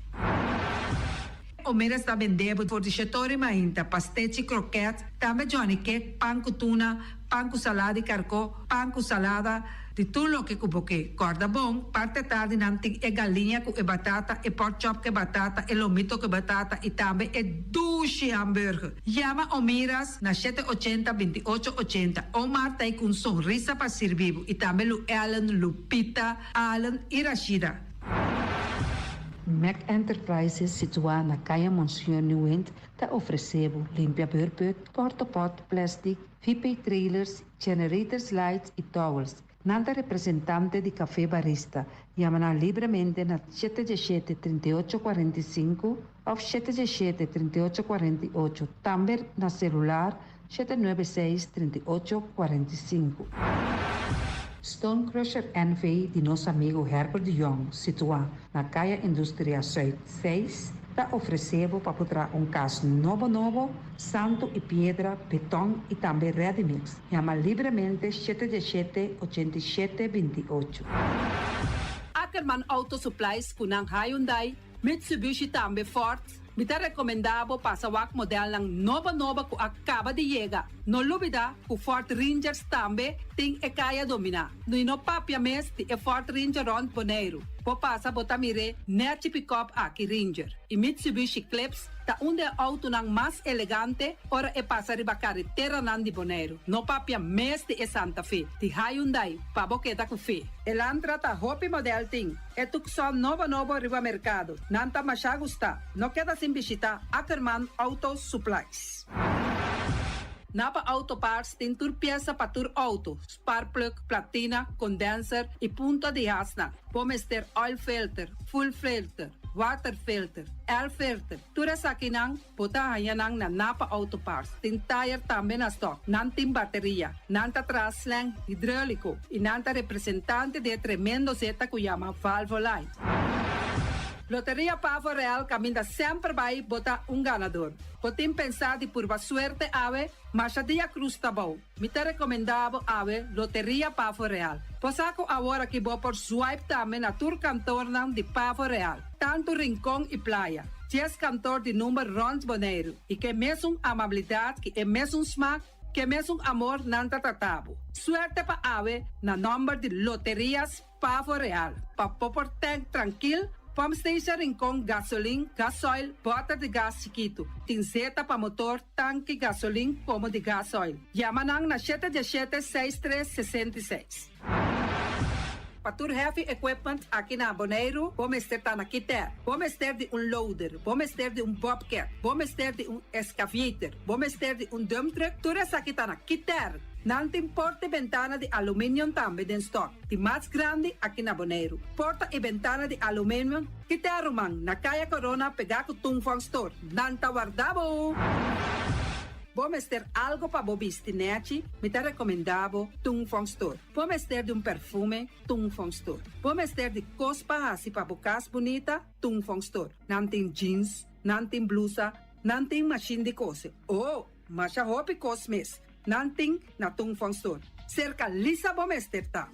O Mera está vendendo por digetori mainta, pastete croquete, também Johnny Cake, pão com tuna, pão com salada e carcó, pão com salada, de tudo o que cuboque. Corda bom, parte tarde nanti é galinha com batata, e pork chop com batata, e lomito com batata, e também é duche hambúrguer. Chama o Miras na 780-2880, ou Marta com sonrisa para servir, e também o Ellen, Lupita, Alan e Rashida. Mac Enterprises, situada na Caia Monsieur New Wind, está oferecendo limpia beurput, porta-pot, plastic, VP trailers, generators lights e towels. Nada representante de café barista. Chama livremente na 717-3845 ou 717-3848. Também na celular 796-3845. Stone Crusher NV de nosso amigo Herbert de Jong, situado na Caia Indústria Zuid 6, está oferecendo para botar caso novo, santo e pedra, betão e também ready mix. Chama livremente 717-8728. Ackerman Auto Supplies punang Hyundai, Mitsubishi também forte. Me tá recomendado para o modelo ng nova que acaba de chegar. Não lubida que o Ford Rangers também tem e kaya domina. No papia mes ti e Ford Ranger Ron Boneiro. Po passa botamire net pick-up aqui Ranger. E Mitsubishi Eclipse ta unde auto nang mas elegante ora e passa riba carretera nan di Boneiro. No papia mes ti e Santa Fe. Ti Hyundai pa boketa ku fe. Elantra ta hopi model ting. E tukson novo riba mercado. Nanta masya gusta. No queda sin visita Ackerman Auto Supplies. Napa Auto Parts tem tur pieza para tur auto, spark plug, platina, condenser e punta de asna. Pomos ter oil filter, full filter, water filter, air filter. Tura sa kinang, puta hayanang na Napa Auto Parts. Tem tire também na stock, nantim bateria, nanta traslang, hidráulico e nanta representante de tremendo zeta que chama Valvoline. Loteria Pavo Real caminha sempre vai botar ganador. Potem pensar de por suerte ave, mas a dia cruz tá bom. Me te recomendava ave Loteria Pavo Real. Posaco agora que vou por swipe também na tour cantor de Pavo Real. Tanto Rincón e Playa. Ties cantor de número Rons Boneiro. E que mesmo amabilidade, que é mesmo smack, que mesmo amor nanta tratabo. Suerte pa ave na number de Loterias Pavo Real. Pa popor tank tranquil, Pump Station Rincón, gasolina, gasoil, bota de gás chiquito. Tinzeta para motor, tanque, gasolina, como de gasoil. Yamanang na 717-6366. Patur heavy equipment aqui na Boneiro, vamos ter na Kiter, vamos ter de loader, vamos ter de bobcat, vamos ter de excavator, vamos ter de dump truck, tudo isso aqui na Kiter. Não tem porta e ventana de alumínio também em stock. De mais grande aqui na Boneiro. Porta e ventana de alumínio que te arrumam na Caia Corona pegar com o Tungfang Store. Não tá guardado. Vamos ter algo para bobistinete, me te recomendavo Tungfang Store. Vamos ter de perfume, Tungfang Store. Vamos ter de cospa assim para bocas bonita, Tungfang Store. Não tem jeans, não tem blusa, não tem machine de coser. Oh, mas a roupa cosmes. Nanting na Tungfang Store. Cerca Lisa Bomester ta.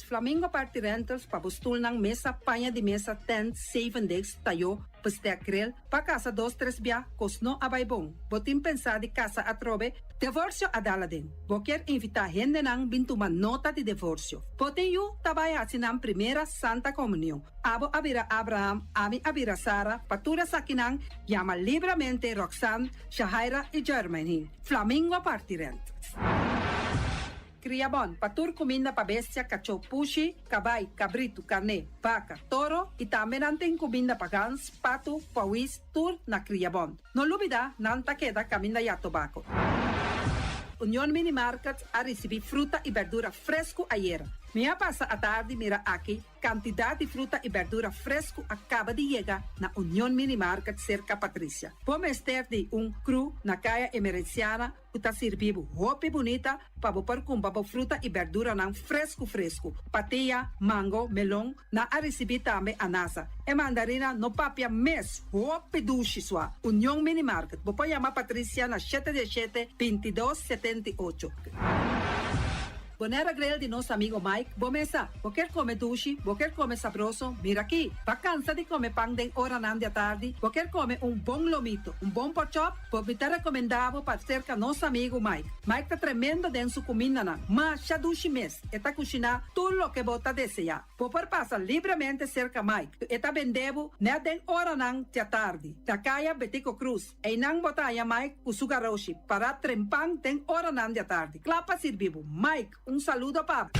Flamingo Party Rentals pabustul ng mesa, panha de mesa, tent, 7 days, tayo, pasteakrel, pa casa 2-3 bia, kosno abay bong. Botim pensa di casa atrobe, divorcio adala din. Boker invita hende nang bintuman nota de divorcio. Poten yu tabay asinang primera Santa Comunión. Abo abira Abraham, ami abira Sara, patura sakinang, llama libremente Roxanne, Shahaira y Germany. Flamingo Party Rentals. Criabon, patur comida para bestia, cachorro, pushi, cabay, cabrito, carne, vaca, toro e também tem comida para gans, pato, pauis, tur na Criabon. Não lubida, não ta queda caminda ya tobacco. Union Mini Market a receber fruta e verdura fresco ayer. Minha passa a tarde mira aqui, quantidade de fruta e verdura fresco acaba de chegar na Union Mini Market cerca Patrícia. Vamos ter de cru na caia emergenciana, que está servindo roupa bonita para pôr com fruta e verdura não fresco. Patia, mango, melão, na a receber também anasa. E mandarina no papia mes, roupa duche sua. Union Mini Market. Vou chamar Patrícia na 717-2278. Bonera Grill de nosso amigo Mike. Bomesa, você come duche, você come sabroso. Mira aqui, vacança de comer pão de hora nan de tarde. Você come bom lomito, bom pork chop. Você te recomendava para cerca nosso amigo Mike. Mike tá tremendo dentro sua comida nan. Mas já duche mes, está cozinhando tudo o que você deseja. Você passa livremente cerca Mike. Está vendendo na de hora nan de tarde. Da caia Betico Cruz. E não botaya Mike o sugaroshi para trempang de hora nan de tarde. Clapa servivo. Mike, saludo, Pablo.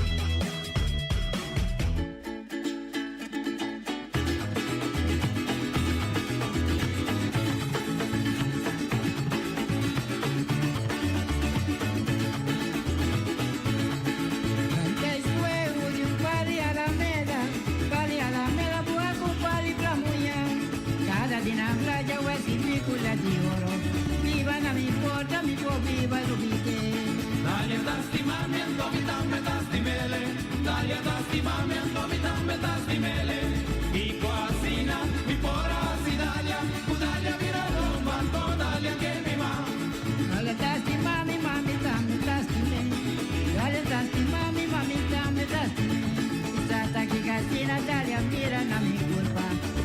Natalia, mira na mi culpa.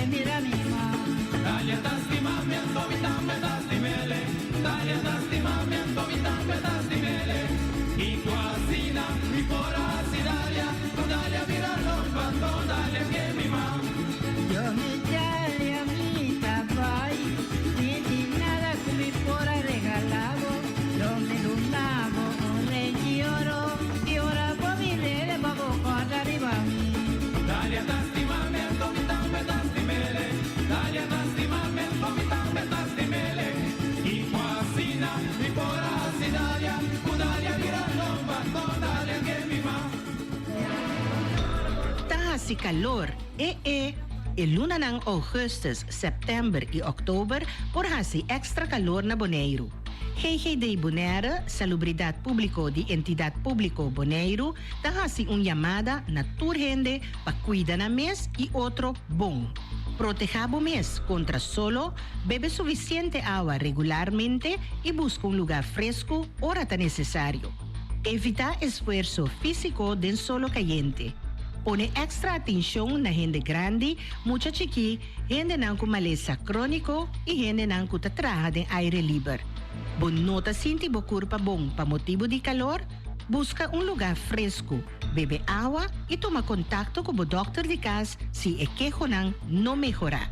mira mi ma. Dalia tastimamiento, vitambe tastimele. Dalia tastimamiento, vitambe tastimele. Y cuasina, mi pora sidalia. Dalia viralo, cuando dalia que mi ma. Yo mi dalia mi tabai, ni di nada con mi pora regalado. Lo me lunavo, ole y ora por mi lele, babo con arriba mi. Dalia tastimamiento, vitambe tastimele. Dalia tastimamiento, vitambe tastimele. Y cuasina, mi pora sidalia. Dalia viralo, cuando dalia que mi ma. Si calor e luna ng Augustus, September e Oktober por hasi extra calor na Bonaire. GGD Bonaire, Salubridad Público de Entidad Público Bonaire, hasi llamada na turgente pa cuida na mes e outro bom. Protejabo mes contra solo, bebe suficiente agua regularmente e busca lugar fresco hora necesario. Evita esfuerzo físico den solo caliente. Pone extra atención na gente grande, mucha chiqui, gente nang maleza crónico e gente nang trabaja de aire libre. Bon nota sinti bo curpa bom pa motivo de calor, busca lugar fresco, bebe agua e toma contacto com o doctor de casa se é quejo nang não melhorar.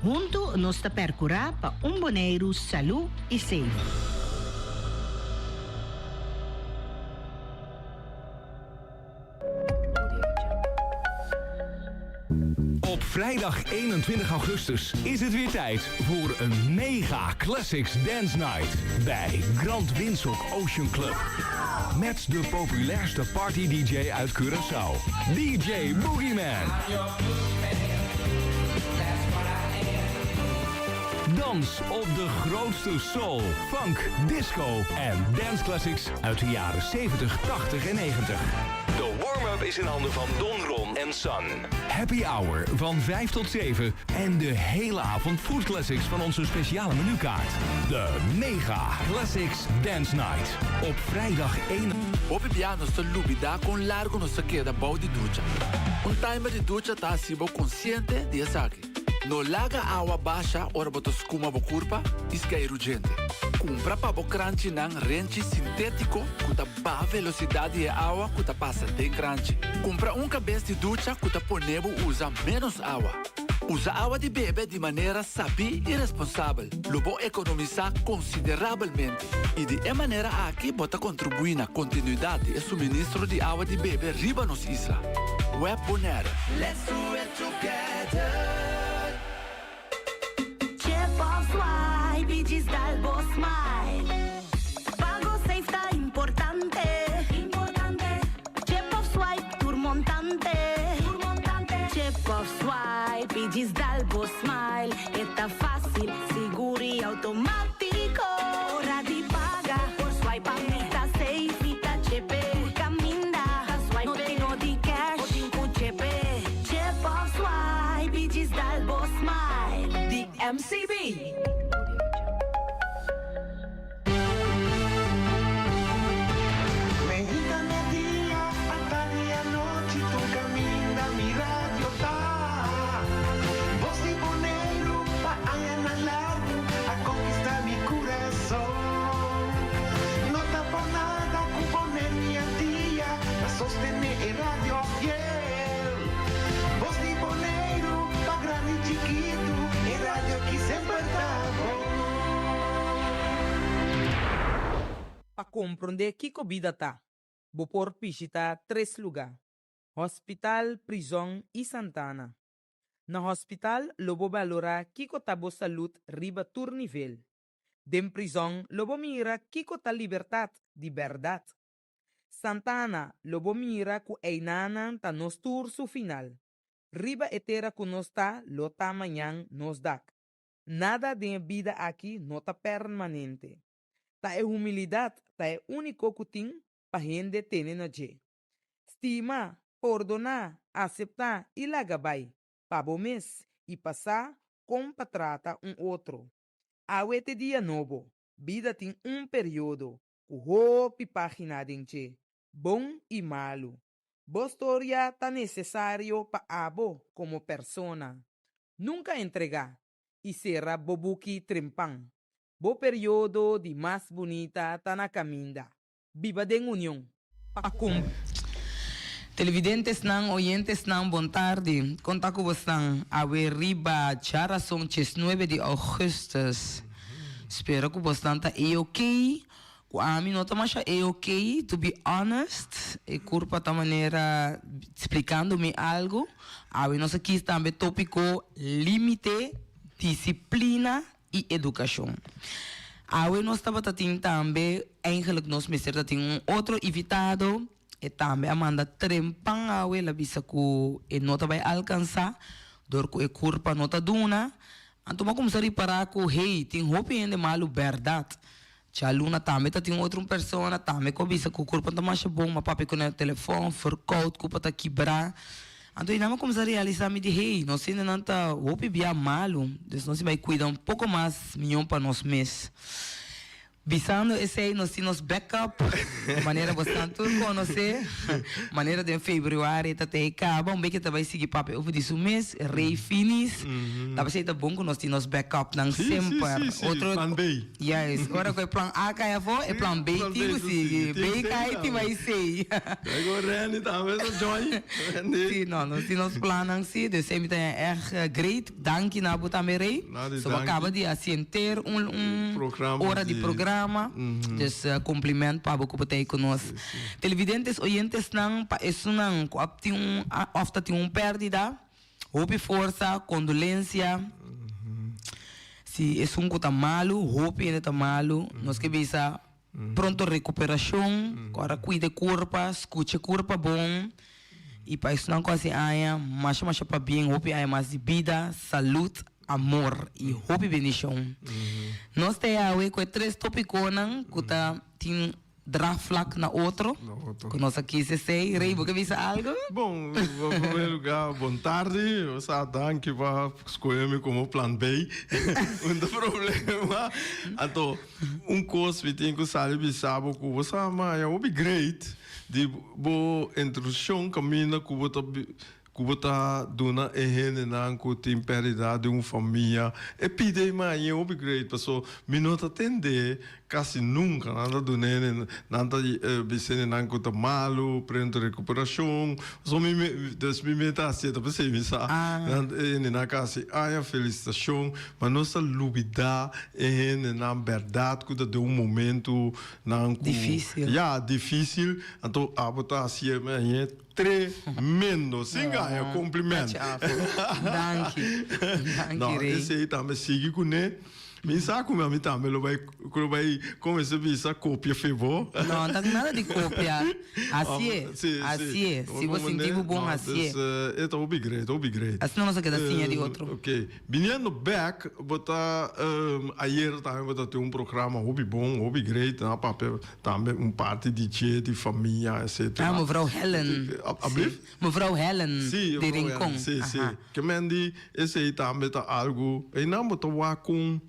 Junto nos ta percurar pa Bonaire saúde e safe. Op vrijdag 21 augustus is het weer tijd voor een mega Classics Dance Night bij Grand Windsock Ocean Club. Met de populairste party-dj uit Curaçao, DJ Boogeyman. Dans op de grootste soul, funk, disco en dance classics uit de jaren 70, 80 en 90. De warm-up is in handen van Don Ron en Sun. Happy Hour van 5 tot 7 en de hele avond food classics van onze speciale menukaart. De Mega Classics Dance Night. Op vrijdag 1. Hopi piano sta lubida con largo no se queda bau di ducha. Un timer de ducha ta sibo consciente de saque. No laga agua baixa ora boto skuma bo curpa, isca urgente. Compra pa bo crunchy nang renchi sintético, kuta ba velocidade de agua kuta passa tem crunchy. Compra cabeça de ducha kuta ponebo usa menos agua. Usa água de bebê de maneira sabia e responsável. Lobo economizar consideravelmente. E de maneira aqui bota contribuir na continuidade e suministro de água de bebê riba nos isla. Web Bonaire. Let's do it together. Bicis dal boss smile. Pago safe sta importante. Chip of swipe tour montante. Chip of swipe bicis dal boss smile. Está fácil, seguro y automático. Hora de pagar por swipe está safe y está chepe. Caminda, no tengo de cash o tengo chepe. Chip of swipe bicis dal boss smile. The MCB. Pa comprender que comida tá. Vou por visitar 3 lugares. Hospital, prisão e Santana. Na hospital, lobo valora kiko tabo saúde riba tur nível. Dem prisão, lobo mira kiko ta liberdade de verdade. Santana, lobo mira ku einanan ta nos turso final. Riba etera ku nos ta, lo ta manhã nos dak. Nada de vida aqui não tá permanente. Ta é humildade, ta é único que tem pa gente ter na je. Estima, perdonar, aceitar e lagabay. Pabo mes e passar com pa trata outro. Awete dia novo, vida tem período, ku hopi página denche, bom e malo. Bostoria ta necessário pa abo como persona. Nunca entregar y será bobuki trempang. Bo periodo de más bonita tana caminda. Viva de unión. Pacum. Televidentes nang, oyentes nang, bon tarde. Conta com você. Awe riba, chara são 9 de augustus. Espero que você está ok. A mim não está mais ok, to be honest. E curpa da maneira explicando-me algo. Awe nós aqui também tópico limite, disciplina e educação. Awe nós estava também, eigenlijk nós meester tem outro invitado. E também Amanda trempang awe la bisa ku e nota vai alcançar dor ku e curpa nota duna anto ma começar a reparar ku hey tem hope ainda malu verdade chaluna também tem outra pessoa também ku bisa ku curpa tá mais bom ma papi com o telefone verkoud ku pata quebrar anto ina ma começar a realizar me de hey nós ainda não tá hope bia malu dus nós vai cuidar pouco mais milhão para nós mesmos. Visando esse aí, nós temos backup, maneira bastante conhecer, maneira de fevereiro, até acaba, que vai seguir papel over de mês, rei finis, tá bem tá bom que nós temos backup, não sempre. Outro plan B. Yes, agora que é plan A cai avó, é plan B, tipo assim, B cai e vai ser. Agora Reni também tá join. Sim, não, nós temos plan assim, de sempre tem great, dank na buta merei, só acaba de assentar hora de programa. Dus compliment para você ter conosco. Televidentes, oyentes não, isso não, ofta tem pérdida, houve força, condolência. Se é coisa malo, houve ainda tá malo, nós que bisa pronto recuperação, agora cuide corpo, escute corpo bom. E para isso não quase aia, mas para bem, houve aia mais de vida, saúde. Amor e hope bendição. Nós temos com 3 tópicos que tem draft na outro. Que nós aqui se sei, Rei, você viu algo? Bom, em primeiro lugar, boa tarde. Eu só danke para escolher-me como plan B. Não problema. Então, coisa que tem que saber sabe que você é um great de boa introdução caminho que você Kubota dona ehene nang ku temperidade de família e pide mais eu upgrade pessoal minota tende quase nunca nada do nene nada bisene nang ku malu prendo recuperação só me meta assim tá pensei misa nene na quase felicitação mas nossa lubida ehene na verdade que de momento nang difícil difícil então abota assim tremendo, sim, ganha cumprimento. Danke. Não, esse aí também sigue com ele. Me sabe como eu também vai começar a ver essa cópia favor. Não, não tem nada de cópia. Assim é. Se você sentir bom, assim é. É upgrade. Assim não se queda assim, é de outro. Ok. Vindo back, botar ayer também botar ter programa bom, upgrade, na papel também parte de família, etc. Mevrouw Helen. Mevrouw Helen de Rincon. Sim. Que mendi esse aí também tá algo. E não botar com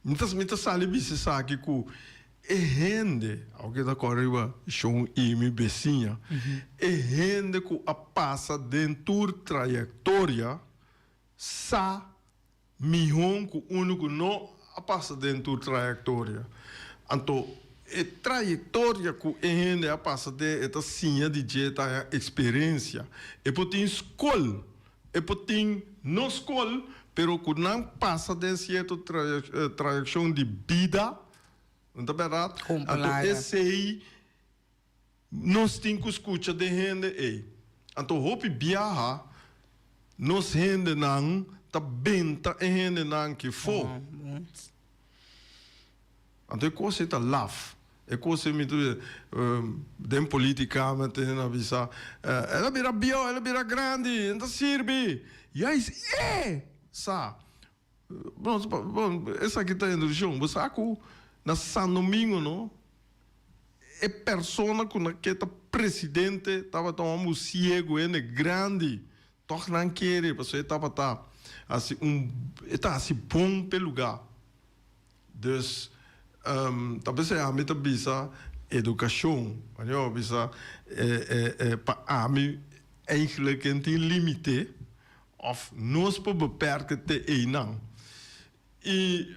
muitas salibis aqui com rende alguém da corrida chão e me becinha rende com a passa dentro trajetória sa mihon com único não a passa dentro trajetória então a trajetória que rende a passa de esta sinha de jeta experiência e potem escola e potem não escola pero que não passa de certa trajeção de vida, não é verdade? Então, esse aí, nós temos que escutar de gente. Então, hope viaja, nós gente não, tá bem, tá gente não que for. Então, coisa está love. É coisa muito de política, mas tem na visa. Ela vira bio, ela vira grande, não serve. E aí, bom, essa aqui está indo junto. Você sabe na São Domingo, não? É persona que está presidente, estava tomando cego, é grande. Toch não quer, porque estava assim está assim bom pelo lugar. Dus, talvez a meta bisa educação, olha, bisa para a mim eigenlijk tem limite. of nós para beperken te eenang. E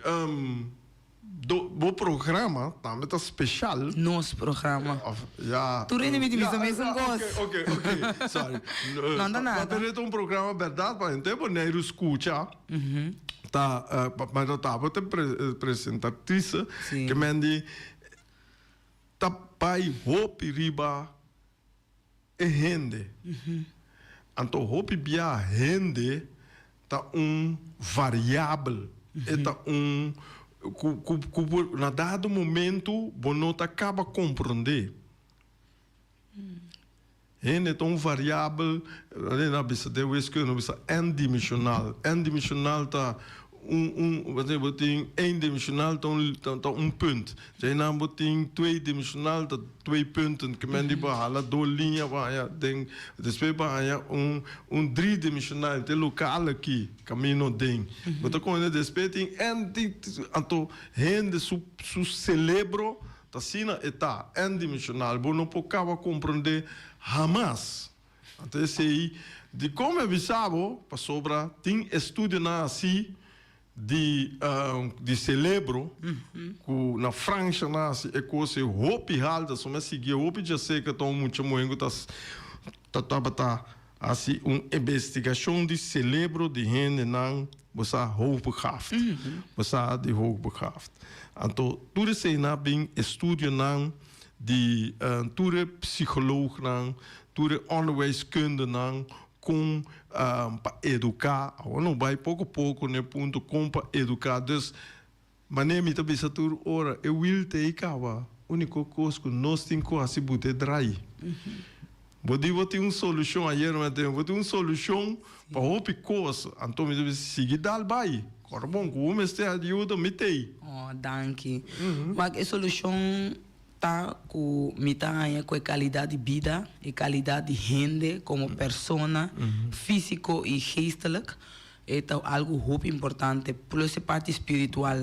o programa também está especial. Nosso programa. Ja. Tu rinne met die mesma coisa. Ok, sorry. Não dá nada. Mas é programa verdade, para não ter boneiro escuta. Tá, mas eu estava te apresentatriz que me diz tá pai hope riba e rende. Então hope bia rende tá variável, tá na dado momento você acaba compreender. Rende é variável, na bisa de wiskunde, na bisa n-dimensional. N-dimensional tá eendimensional tá punt. Zij naam beting tweedimensional tá 2 punten. Que men die behala 2 linha bahaya ding. Después bahaya driedimensional te lokale aqui caminho ding. But quando después ting anto rende su cerebro tá sina eta n-dimensional. Bo não pocava compreender jamais. Então esse de como avisava para sobra tem estudo na assim de cerebro que na França nasce é coisa hope halda só me seguir hope já sei que tão muito moengo tá assim investigação de cerebro de gente não você hoogbegaafd você de hoogbegaafd então tudo isso na bem estudo não de tudo psicoloog não tudo onderwijskunde não com para educar, não vai pouco a pouco né ponto com para educar, dus maneira me também satur ora eu will te kawa único coisa que nós temos que assim botar drai. Vou ter uma solução ayer mas vou ter uma solução para outra coisa, então me deve seguir dal vai. Agora bom, como este ajuda me tem. Oh, danke. Mas a solução tá com mitanha com a qualidade de vida e qualidade de gente como persona, físico e geestelijk. É algo muito importante, plus a parte espiritual.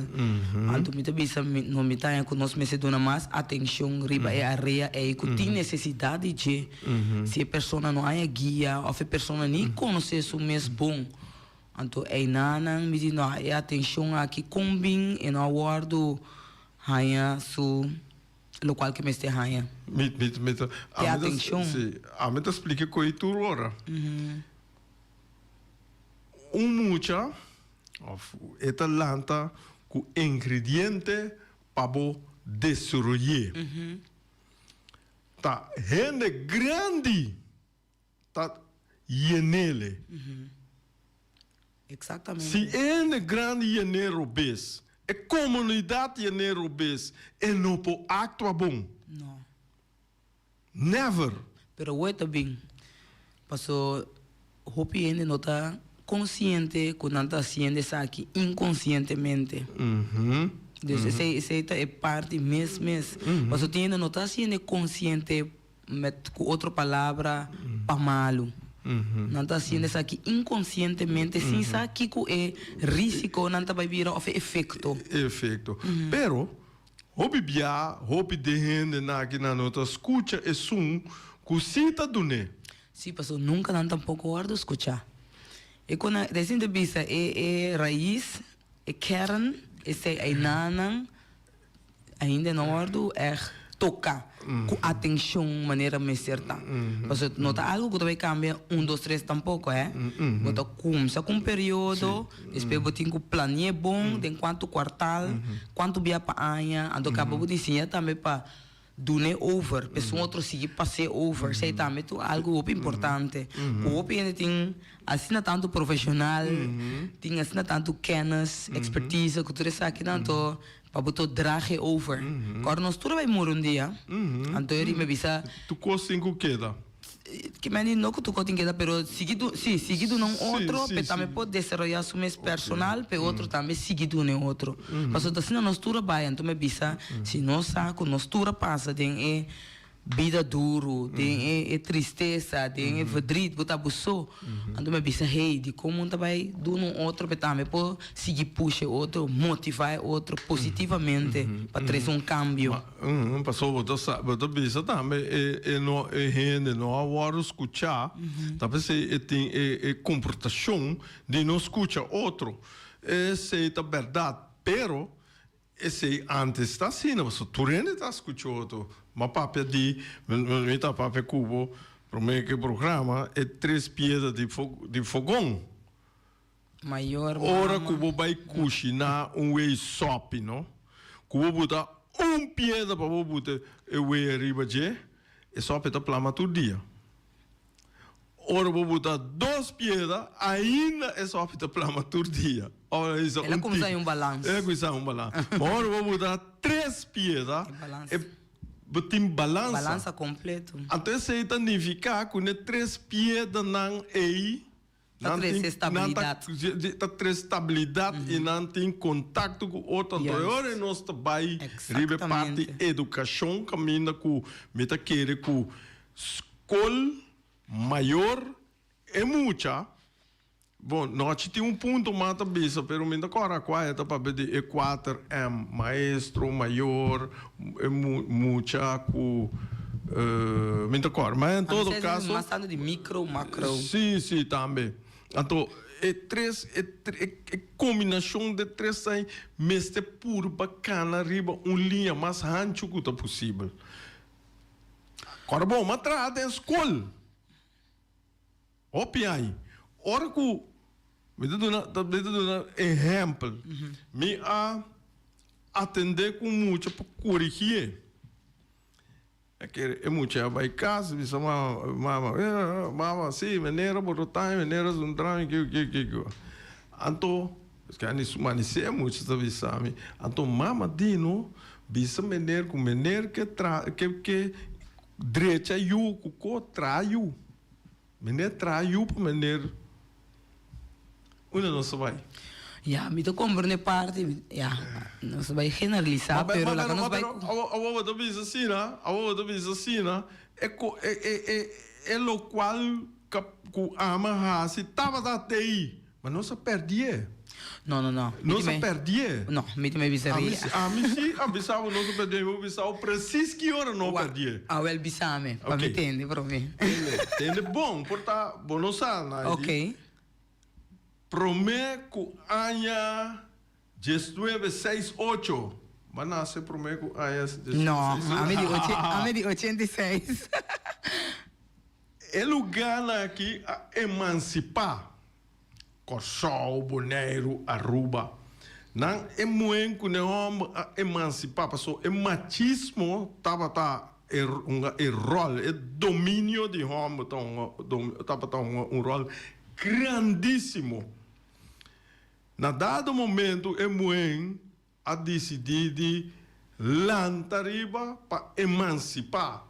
Então, me também no mitanha que nós merecemos mais atenção, riba é a rea, é que tem necessidade de se a pessoa não é guia, ou a pessoa nem conhece o mesmo bom. Então, é nana, me diz, não, é atenção aqui, combin, e não aguardo, hanha, su local que me esteja. Tem atenção. A mim te explica com isso agora. Mucha, é talanta com ingrediente para desenvolver. Tá, gente grande, tá, yenele. Exatamente. Se é grande yenero bes, a comunidade yenero bes, e não pode actuar bom. Não. Never. Pero o também, passou, hopi ainda não está consciente que não está sendo isso aqui inconscientemente. Então, essa é parte mesmo. Mas o ainda não está sendo consciente com outra palavra para malo. Não está sendo isso aqui inconscientemente, sem saber que é risco, não está vai vir o efeito. Pero, hopi bia, hopi de gente na nota escuta é som que cita do né. Sim, passou nunca não tampouco guardo escutar. E quando descende bisa é raiz, é kern, é nanang, ainda não guardo é tocar com atenção maneira mais certa. Mas nota algo que também cambia 1, 2, 3 tampouco é. Bota começa com um período, depois botar que planear bom, de quanto quartal, quanto via para anha, então acaba de ensinar também para dune over, pessoa outro seguir passei over, sei também algo muito importante. O ainda tem assim tanto profissional, tem assim tanto kennis, expertise, que tudo isso aqui tanto para botar drag over. Agora nós tudo vai morrer dia, então ele me avisa. Tu costa com queda? Que me não que tu costa queda, pero seguido não outro, pero também pode desenvolver o mesmo personal, pero outro também seguido nem outro. Mas assim nós tudo vai, então me avisa, se nós saco nós tudo passa, tem vida duro, tem tristeza, tem verdriet, bota abusou. Então me pensa, hey, de como tá vai do um outro betame, pô, seguir puxa outro, motivar outro positivamente para trazer um cambio. Passou, bota bisa também, não agora escutar, talvez tem comportação de não escutar outro, esse é a verdade, pero esse antes está assim, não, você turene está escutando outro. Mas papai di, mita papai cubo, para mim que programa é 3 piezas de fogão. Maior. Ora cubo vai cozinhar whey sop, não? Cubo botar pieza para botar whey arriba de, e sop tá plama todo dia. Ora vou botar 2 piezas, ainda é sop tá plama todo dia. Ora isso ela começa um balanço. É começa balanço. Ora vou botar 3 piezas. Tem balança. Balança completo. Então isso significa que ne 3 piezas não é tá traz estabilidade. Tá traz estabilidade e não tem contato com outro. Então agora nós vai ribe parte educação caminha com meta querer com escola maior é muita. Bom, nós temos ponto mata bisa, pero minda agora qual é para pedir E4M, maestro maior, é muita com minda agora, mas em todo caso, mas de micro, macro. Sim, também. Então, é combinação de 3 aí, mas é puro bacana riba linha mais rancho que possível. Agora bom, mas trata em escola. Opiai. Ora que me dá um exemplo, me atender com muito para corrigir. É que é muito vai casa, me chama mama, sim, maneira botar, maneira zundrar, que. Então, que a gente humanizar muito sabe sabe. Então mama dino, bisa maneira com maneira que direita you, que traiu, maneira traiu para maneira. Una não se vai. Ja, me compreende parte, ja, não se vai generalizar, pero la que nos vai. A da bisa assim, é lo qual que ama raça tava da TI, mas não se perdia. Não. Não se perdia. Não, me bisaria. A bisava não se perdia, eu bisava preciso que hora não perdia. El bisame, para me entender, para mim. Entende bom, porta, bom não sabe, né? Ok. Prometo año 1968. Mas nasce prometo año 1968. Não, a me de 86. É lugar aqui a emancipar. Corsol, Bonaire, Aruba. Não é muito que o homem a emancipar. Porque o machismo estava rol, é domínio de homem, estava um rol grandíssimo. Na dado momento, é muito a decidir de lantariba para emancipar.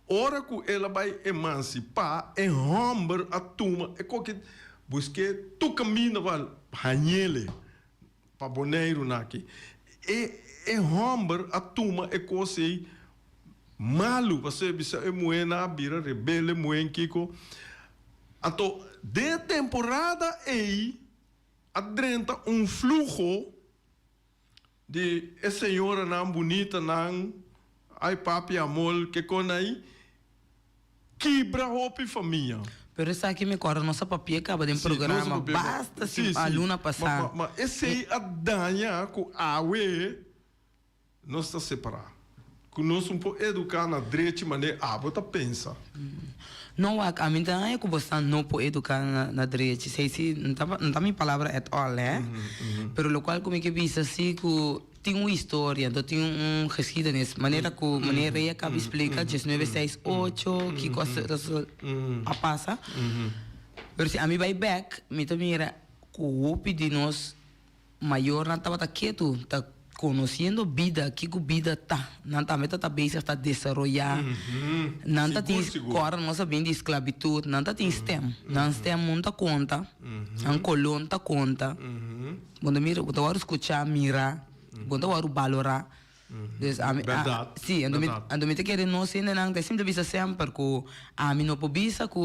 Ora que ela vai emancipar, é homem a turma, é qualquer busque tu caminho vai hanhele para Bonaire naqui. É homem a turma é coisa malu, você bisa é muito na bira rebelde muito kiko. Então, de temporada aí adrenta fluxo de senhora não bonita não ai papi amor que com aí quebra roupa família. Pero essa aqui me corre nossa papia acaba de um programa basta se a aluna passar. Mas esse a danha com a we nós está separar. Que nós um pouco educar na direita maneira bota pensa. Não, a mim também é que você não pode educar na direita. Se não tá minha palavra at all, né? Pero lo qual como é que pensa assim que tem uma história, então tem geschiedenis. Maneira que maneira aí acaba explica 1968 que coisa a passa. Pero se a mim vai back, me também era que o de nós maior não estava quieto, tá conhecendo vida, que vida tá, não tá meta tá bem está desarrollar, não tá tem agora nós sabemos de esclavitud, não tá tem STEM, não STEM não tá conta, não colon tá conta, quando mira, quando agora escutar, mirar, quando agora valorar, Dus Verdade. sim, ando me te querer não ser não, tem sempre bisa sempre que a mim não pobisa que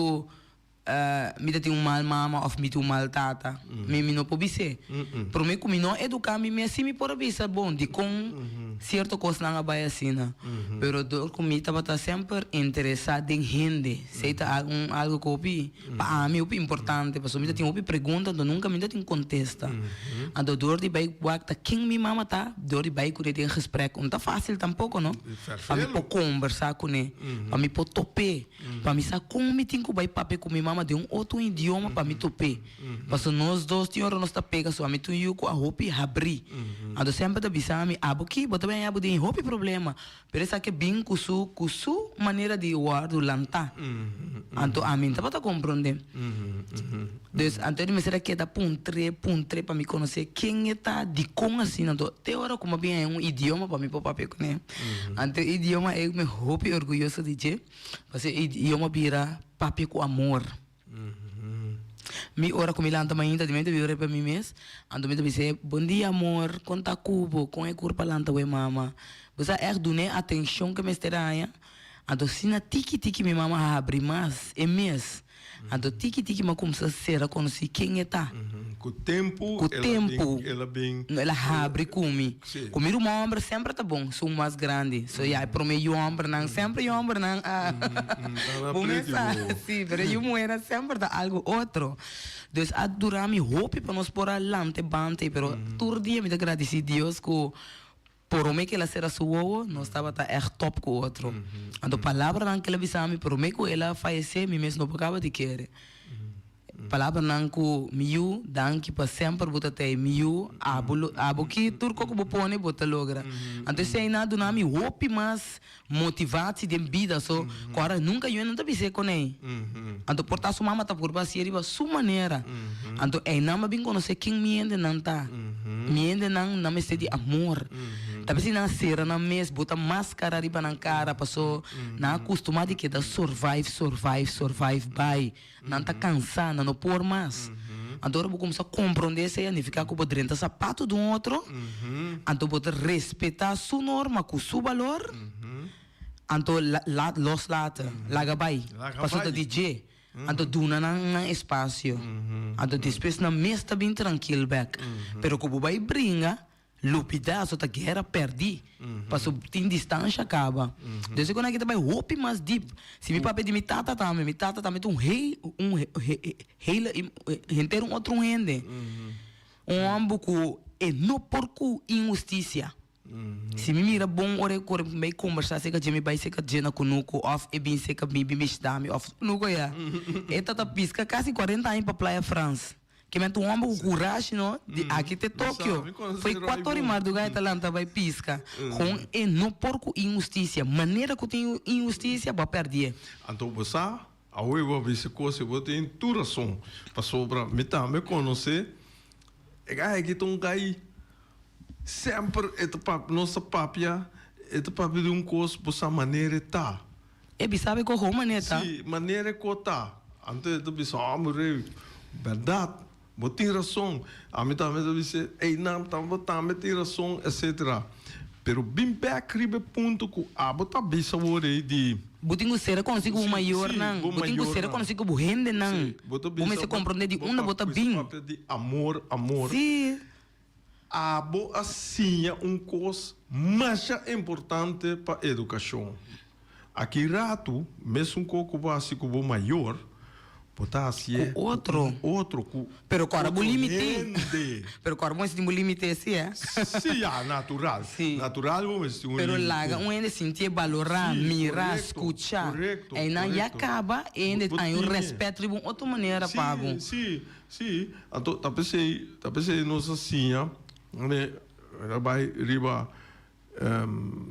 me tem mal mama ou me tem mal tata, me não pobise. Por mim como não educar me assim me por bisa bom de com certo coisa na baia assim, pero do comi tava sempre interessado em gente, sei tá algo que opi, para mim opi importante, porque me tem opi pergunta, do nunca me tem contesta. Ando dor de bai wakta quem me mama tá, dor de bai que tem gesprek, não tá fácil tampouco, não? Para me por conversar com ele, para me por tope, para me saber como me tem que bai pape com minha mama de outro idioma para me tope. Porque nós dois tínhamos nós tá pega só, me tu eu com a roupa abrir. Ando sempre da bisa me abo aqui, bota bem abo de roupa problema. Pero essa que bem com su maneira de guardar lanta. Ando a mim tá compreender. Dus Antônio me será que dá puntre para me conhecer quem é tá de com assim, ando te hora como bem é um idioma para me pôr papel com ele. Ante idioma é me roupa orgulhoso de dizer, porque idioma vira papel com amor. Mi ora come lanta ainda de mente viure para mim mes ando me dizer bom dia amor conta cubo com é curpa lanta we mama você é dune atenção que me estranha ando sina tiki mi mama abre mais é mes ando tiki ma como se será conhecer quem é tá com o tempo ela abre comi comer um homem sempre tá bom sou mais grande sou já para mim homem não sempre homem não começa sim pero eu mulher sempre tá algo outro dus adorar me roupa para nós pôr alante bante pero todo dia me agradecer Deus que por mim que ela será sua nós estava tá echt top com o outro ando palavra não que ela bisame por mim que ela faleceu me mesmo não acaba de querer palavra não que miu danke para sempre bota te miu abo que turco que bopone bota logra então se ainda do nome hope mas motivate de vida so agora nunca eu não tá bise com ele então portar sua mama tá por baixo riba sua maneira então é não bem conhecer quem me ainda não tá me ainda não me de amor talvez não ser na mês bota máscara riba na cara passou na acostumado que da survive by não tá cansada não por mais então eu vou começar a compreender se e ficar com o dentro sapato do outro então vou respeitar sua norma com seu valor então los lata laga vai passou da DJ então duna na espaço então depois na mês tá bem tranquilo back pero como vai brinca lupidaço tá guerra perdi passou tem distância acaba desde quando aqui também hope mais deep se me papai de mi tata também um rei inteiro outro rende ambuco e no porco injustiça se me mira bom ore cor me conversar se que me vai se que jena conuco off e bem se que me dame off nuco ya e tata pisca quase 40 anos para Praia France que me tu homem com coragem não de aqui te Tóquio foi 4 horas madrugada Atalanta vai pisca com e no porco injustiça maneira que tem injustiça vai perder então você a oi vou ver se coisa vou ter interação para sobra me também conhecer é que tu gai sempre nossa papia de um coisa por essa maneira tá e sabe como maneira tá sim maneira que tá antes tu bisa amor verdade vou ter razão a mim também eu disse ei não também ter razão etc pero bem back ponto que a bota bisa ore de butingo será consigo o maior não butingo será consigo o rende não como se compreender de uma bota bem de amor sim a bo assim é coisa mais importante para educação aqui rato mesmo um pouco básico o maior botar assim outro pero agora o limite pero agora vamos ter um limite assim é sim natural natural vamos ter pero laga ainda sentir valorar mirar escutar e não já acaba ainda tem um respeito de uma outra maneira pago sim então tá pensei nós assim né vai riba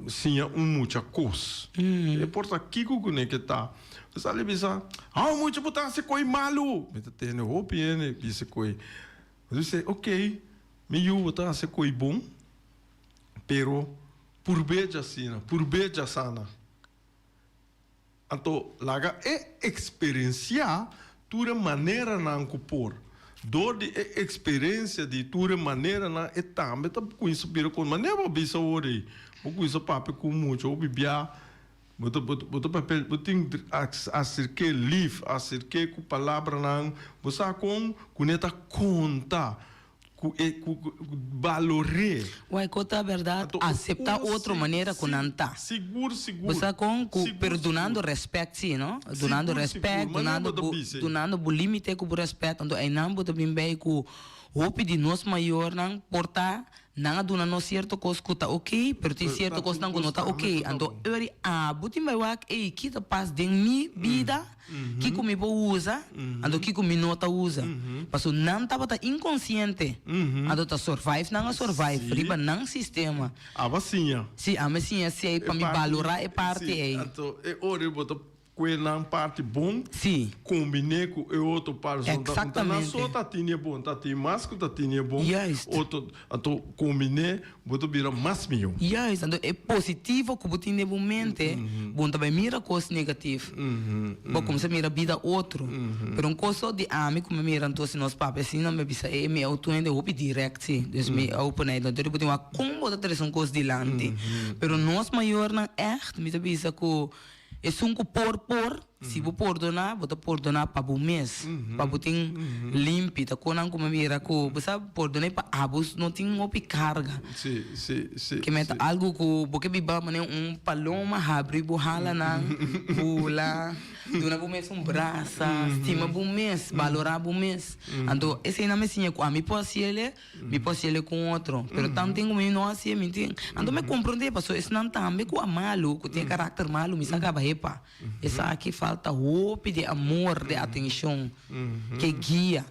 sim muita coisa é porta aqui que tá sabe bisa muito botar se coi malu me tem no opinião bisa coi eu disse ok me eu botar se coi bom pero por beja sina por beja sana então laga é experienciar toda maneira não cupor door die experiência de tua maneira na etame tá com isso pira com mas não bisa ori com isso papo com muito o bibia botou papel botin acerque live acerque com palavra não você com neta conta com valore Uai, conta a verdade, aceitar outra maneira com nanta. Seguro. Você com perdonando respeito, sim, não? Donando respeito, donando o limite com o respeito. Então, aí não pode bem bem com o de nós maior não portar não dona no certo coisa que tá ok, pero tem certo coisa não tá ok. Então, eu buti mai wak kita pas deng mi vida que comi bo usa, então que comi nota usa. Passo não tava tá inconsciente. Então tá survive não survive, riba não sistema. A vacinha. Sim, a vacinha se para me valorar é parte aí. Então, é hora botar não parte bom, sim. Combine com o outro parte. Exatamente. Então, tá tinha bom, tá tinha mais que tá tinha bom. Yes. Outro, então combine, botar vira mais mil. Yes, então é positivo que botar de momento, bom também mira coisa negativa. Bom como se mira vida outro. Pero um coisa de amigo me mira então se nós papéis assim não me bisa me auto ainda hope direct sim. Então me open aí, então eu botar uma como botar três coisas de lante. Pero nós maior não echt me bisa que é só por se vou perdonar para o mês para botin limpo tá quando como mira que você perdonar para abus não tem uma carga sim que meta algo que porque biba mané paloma abrir bohala na bula dona bom mês braça estima bom mês valorar bom mês então esse não me ensina com a mim posso ele com outro pero tanto tenho me não assim me tem então me compreender passou esse não também com a malo que tem caráter malo me saca barrepa essa aqui falta hope de amor de atenção que guia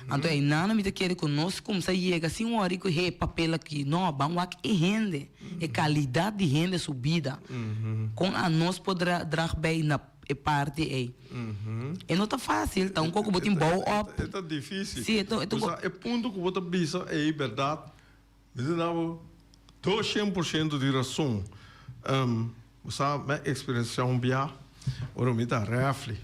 então aí nada me quer conosco como se chega assim uma hora que papel aqui não vamos aqui rende é qualidade de rende subida com a nós poderá dar bem na parte aí e não tá fácil tá pouco botin bom é tá difícil sim é ponto que você bisa é verdade mas não 200% de razão você minha experiência bia ora me tá refle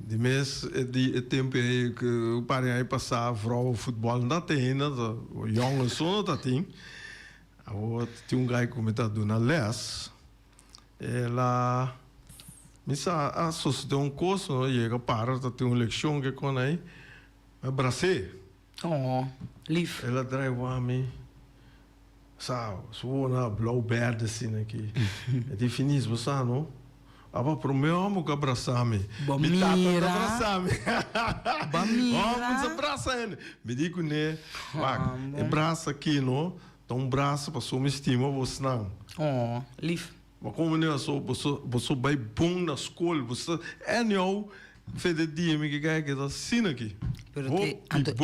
de mês de tempo que o parei aí passar vrouw futebol não tem nada o jongens só não tem agora tem gajo que me tá dando les ela me sa a sociedade curso chega para tem uma leção que com aí abracei live ela traz a mim sabe suona blue verde assim aqui é difícil você não aba pro meu amo que abraçar-me me tata abraçar-me vamos abraçar ele me digo né abraça aqui não então braço para sua estima você não live mas como não é só você vai bom na escola você é não fede dia me que tá assim aqui pero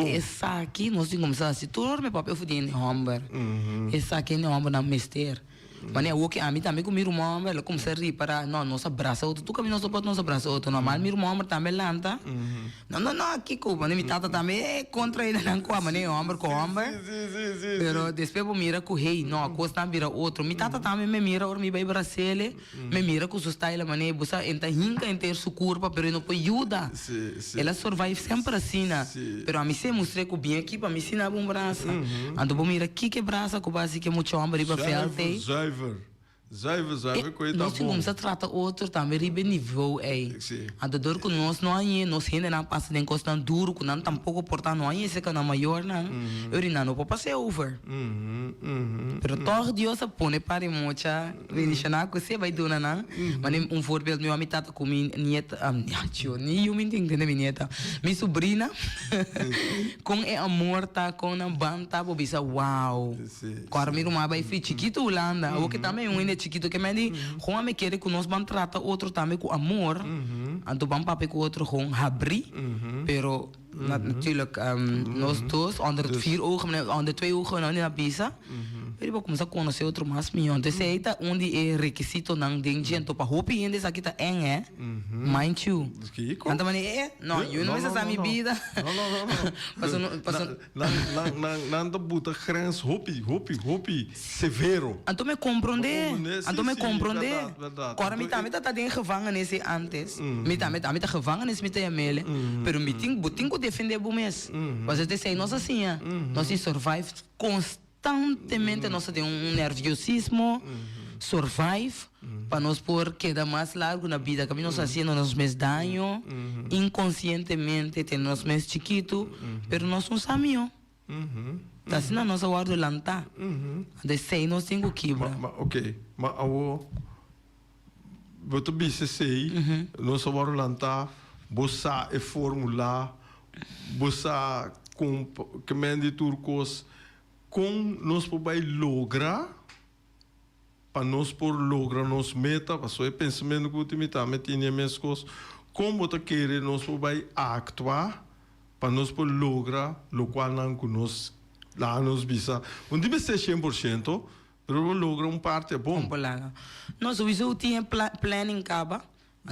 essa aqui nós temos começar a se tornar papel fudendo homem essa aqui não homem na mister mas é o que a mim também comigo homem ela como se ri para não nossa braça outro tu caminho nosso braço outro normal miro homem também lanta não aqui com mas me tata também é contra ele não com a mané homem com homem pero depois eu mira com rei não a coisa também vira outro me tata também me mira or me vai bracele me mira com seu style mané você entra hinca inteiro sua curva pero não pode ajuda ela survive sempre assim pero a mim se mostrei que bem aqui para me ensinar bom braço então eu mira aqui que braço que base que muito homem riba felte Zuiver, coisa nós temos a tratar outro também ribe nível aí a dor que nós não é nós ainda não passa nem coisa duro que não tampouco portar não é esse que não maior não eu não pode passar over pero todo Deus põe para mocha venishana que se vai dona não mas voorbeeld meu amigo tata com minha nieta tio nem eu me entendo minha nieta minha sobrinha com é amor tá com na banda bobisa wow quando meu irmão vai ficar chiquito Holanda o que também ainda chiquito que me diz como me quer que nós vamos tratar outro também com amor então vamos papel com outro com abrir pero natuurlijk nós dois onder 4 ogen onder 2 ogen não na bisa Pero vou começar a conhecer outro mais milhão. Então, se tá onde é requisito não tem gente para roupa e ainda aqui tá é, mind you. Então, não, eu não sei a minha vida. Não, não, buta grens, hopi, severo. Então, me compreender. Então, me compreender. Agora, me tá dentro gevangenis antes. Me tá gevangenis, me tá mele. Pero me tem que defender o mês. Mas você sei, nós assim, nós survive constantemente, nós temos nerviosismo, survive, para nós por quedar mais largo na vida, que nós fazemos nos meus dano, inconscientemente, temos meus chiquito, pero nós não sabemos. Tá assim na nossa guarda lanta. De sei, nós temos que quebrar. Ok, mas você disse sei, nossa guarda lanta, você é formular, você com que mende turcos com nós podemos lograr para nós por lograr nos meta para só pensamento que tu me tá metendo minhas coisas como tu querer nós podemos actuar para nós por lograr lo qual não conosco lá nos bisa não deve ser 100% pero logra parte bom nós sowieso tinha planning caba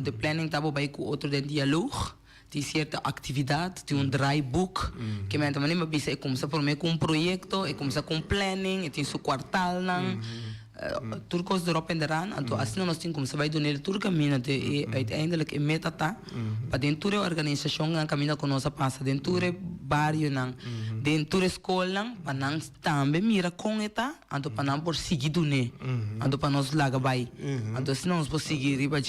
de planning tava bij com outro de dialoog tem certa atividade, tem draaiboek, que me também me bisa começa por mim com um projeto, e começa com planning, e tem seu quartal não, tudo coisa erop en eraan, então assim nós temos começar vai donar tudo caminho, e uiteindelijk in meta tá, para dentro da organização não caminha com nossa passa, dentro do bairro não, dentro da escola, para nós também mira com eta, então para nós por seguir donar, então para nós laga vai, então se nós por seguir riba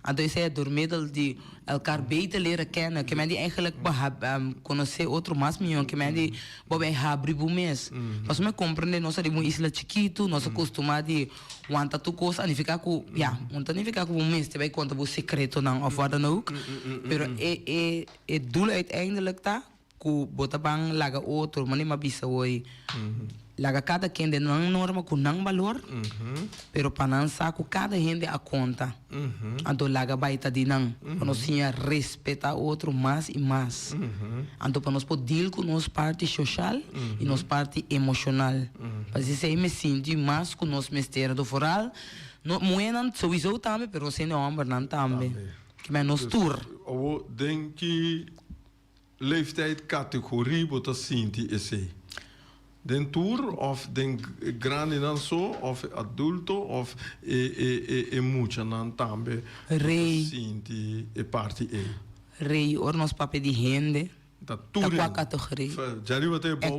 então isso é dormir de elkaar beter leren kennen. Que men die eigenlijk conhecer outro mais milhão. Que men die bobe abrir o mês. Mas me compreende nossa de uma isla chiquito, nossa costuma de wanta tu coisa, ani ficar com, wanta nem ficar com um mês, te vai conta o secreto não, of wat dan ook. Pero é doel uiteindelijk tá, que bota bang laga outro, mas nem ma bisa oi. Laga cada quem de não norma com não valor, pero para não saco cada gente a conta. Então laga baita de não, para nós tinha respeitar outro mais e mais. Então para nós poder deal com nossa parte social e nossa parte emocional. Para isso aí me sinto mais com nosso mistério do foral. Moenan sowieso também, pero sem o amber não também. Que é nos tour. Eu denk que leeftijd categorie wat dat sinti is hij. Den tour of den grande dan zo of adulto of mucha nan tambe. Rei. Sinti e parti e. Rei or nos papel de gente. Da tour. Da categoria.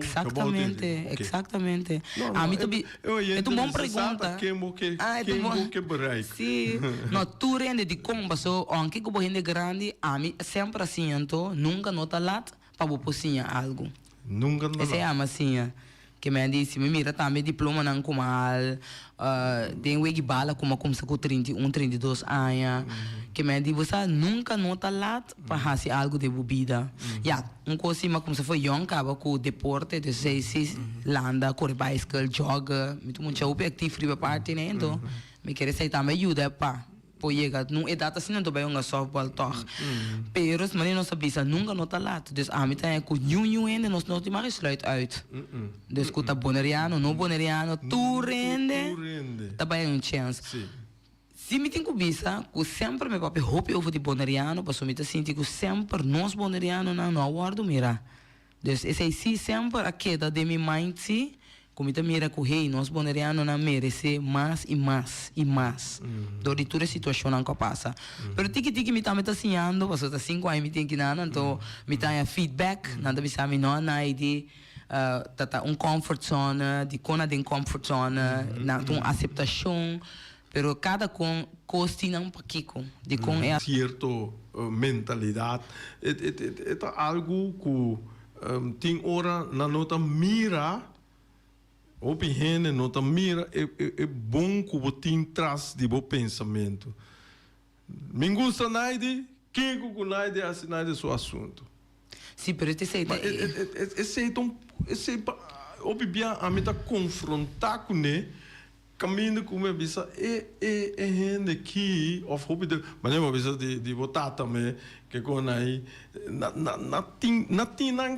Exatamente, exatamente. A mim também. É uma boa pergunta. Que bereik. Sim. No tour rende de como passou, anche que o gente grande, a mim sempre assim, então nunca nota lat para o pocinha algo. Nunca nota. Essa é a assim. Que me disse, me mira também diploma não como al, tem o bala como começa com 31, 32 anos, que me disse, você nunca nota lá para fazer algo de bebida. Coisa como se foi young, acaba com o deporte, de 6 landa, corre bicycle, joga, muito ativo para parte, né? Então, me querer sair também ajuda para chega numa idade assim não também um softball toch pero mas não sabia nunca nota lá dus a mim tem com new ainda nós não temos mais sluit uit dus escuta boneriano no boneriano tu rende também chance se me tem que bisa que sempre me papi hope over de boneriano para me sentir que sempre nós boneriano não aguardo mira dus esse aí sempre a queda de minha mente como te mira que hey, nós boneriano não merece mais e mais e mais. Do de toda a situação não que passa. Pero tiki me tá ensinando, passou tá 5 anos me tem que nada, então me tá feedback, nada me sabe não na de tá comfort zone, de cona de comfort zone, na aceitação, pero cada costi não paquico, de com é certo mentalidade, é algo que tem hora na nota mira o gente nota mira é bom que você tem traz de bom pensamento. Me gusta naide, quem que naide assinar de seu assunto. Sim, pero este sei. Esse o bibia a mim tá confrontar com ele, caminho como é bisa é gente que of hope de, mas não é bisa de votar também que com aí na tin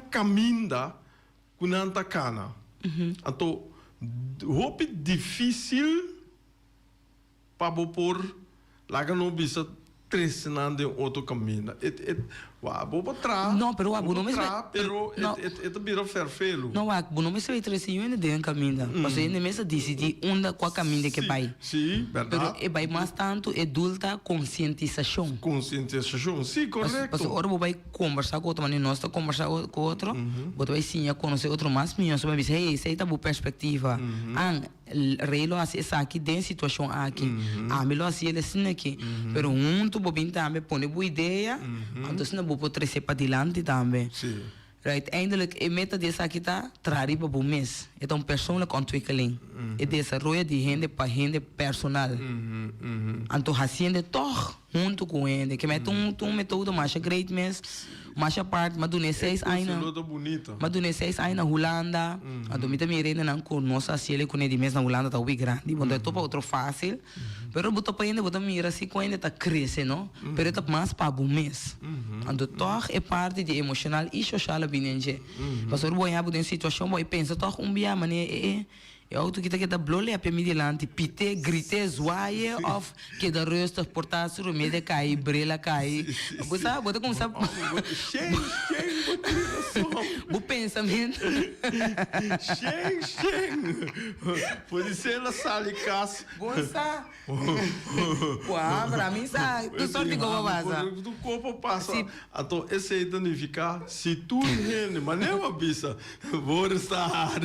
caminho da com anta cana. Então Hope difícil para por lá que não bisa três nada de outro caminho. Vou para Não, pero o não mesmo. Pero vira ferfelo. Não, o não mesmo é três e ainda de caminho. Porque ainda mesmo decidi onde qual caminho que vai. Sim, verdade. Pero é vai mais tanto adulta conscientização. Conscientização, sim, correto. Porque agora você vai conversar com outro, mas nós está conversar com outro, você vai sim conhecer outro mais minha, você vai dizer, hey, essa é a boa perspectiva. Reilo assim essa aqui dentro situação aqui. Melhor assim ele assim aqui. Pero tu bobin também põe boa ideia, então se não vou trazer para adiante também. Sim. Right, eindelijk, a meta dessa aqui está trazer para o mês. É um persoonlijke ontwikkeling. É desenvolver de gente para gente personal. Então, fazendo toch junto com ele. Que é um método mais great mês, mais parte, mas do 6 anos. Mas do 6 anos na Holanda. Então, me também reina não com nossa assim com ele mês na Holanda tá bem grande. Então, é topa outro fácil. Pero botar para ele, botar mira assim com ele tá crescendo, pero é mais para o mês. Então, toch é parte de emocional e social binenge. Mas o boi abu den situação boi pensa toch dia mané auto que tá blole a pemi delante pite grite zoaie of que da rustig portar sur mede cai brela cai você bota como sabe cheio o pensamento cheio pode ser la salicas bolsa uau para mim sai tu só ficou vaza do corpo passa então esse identificar se tu rende maneira bisa vou estar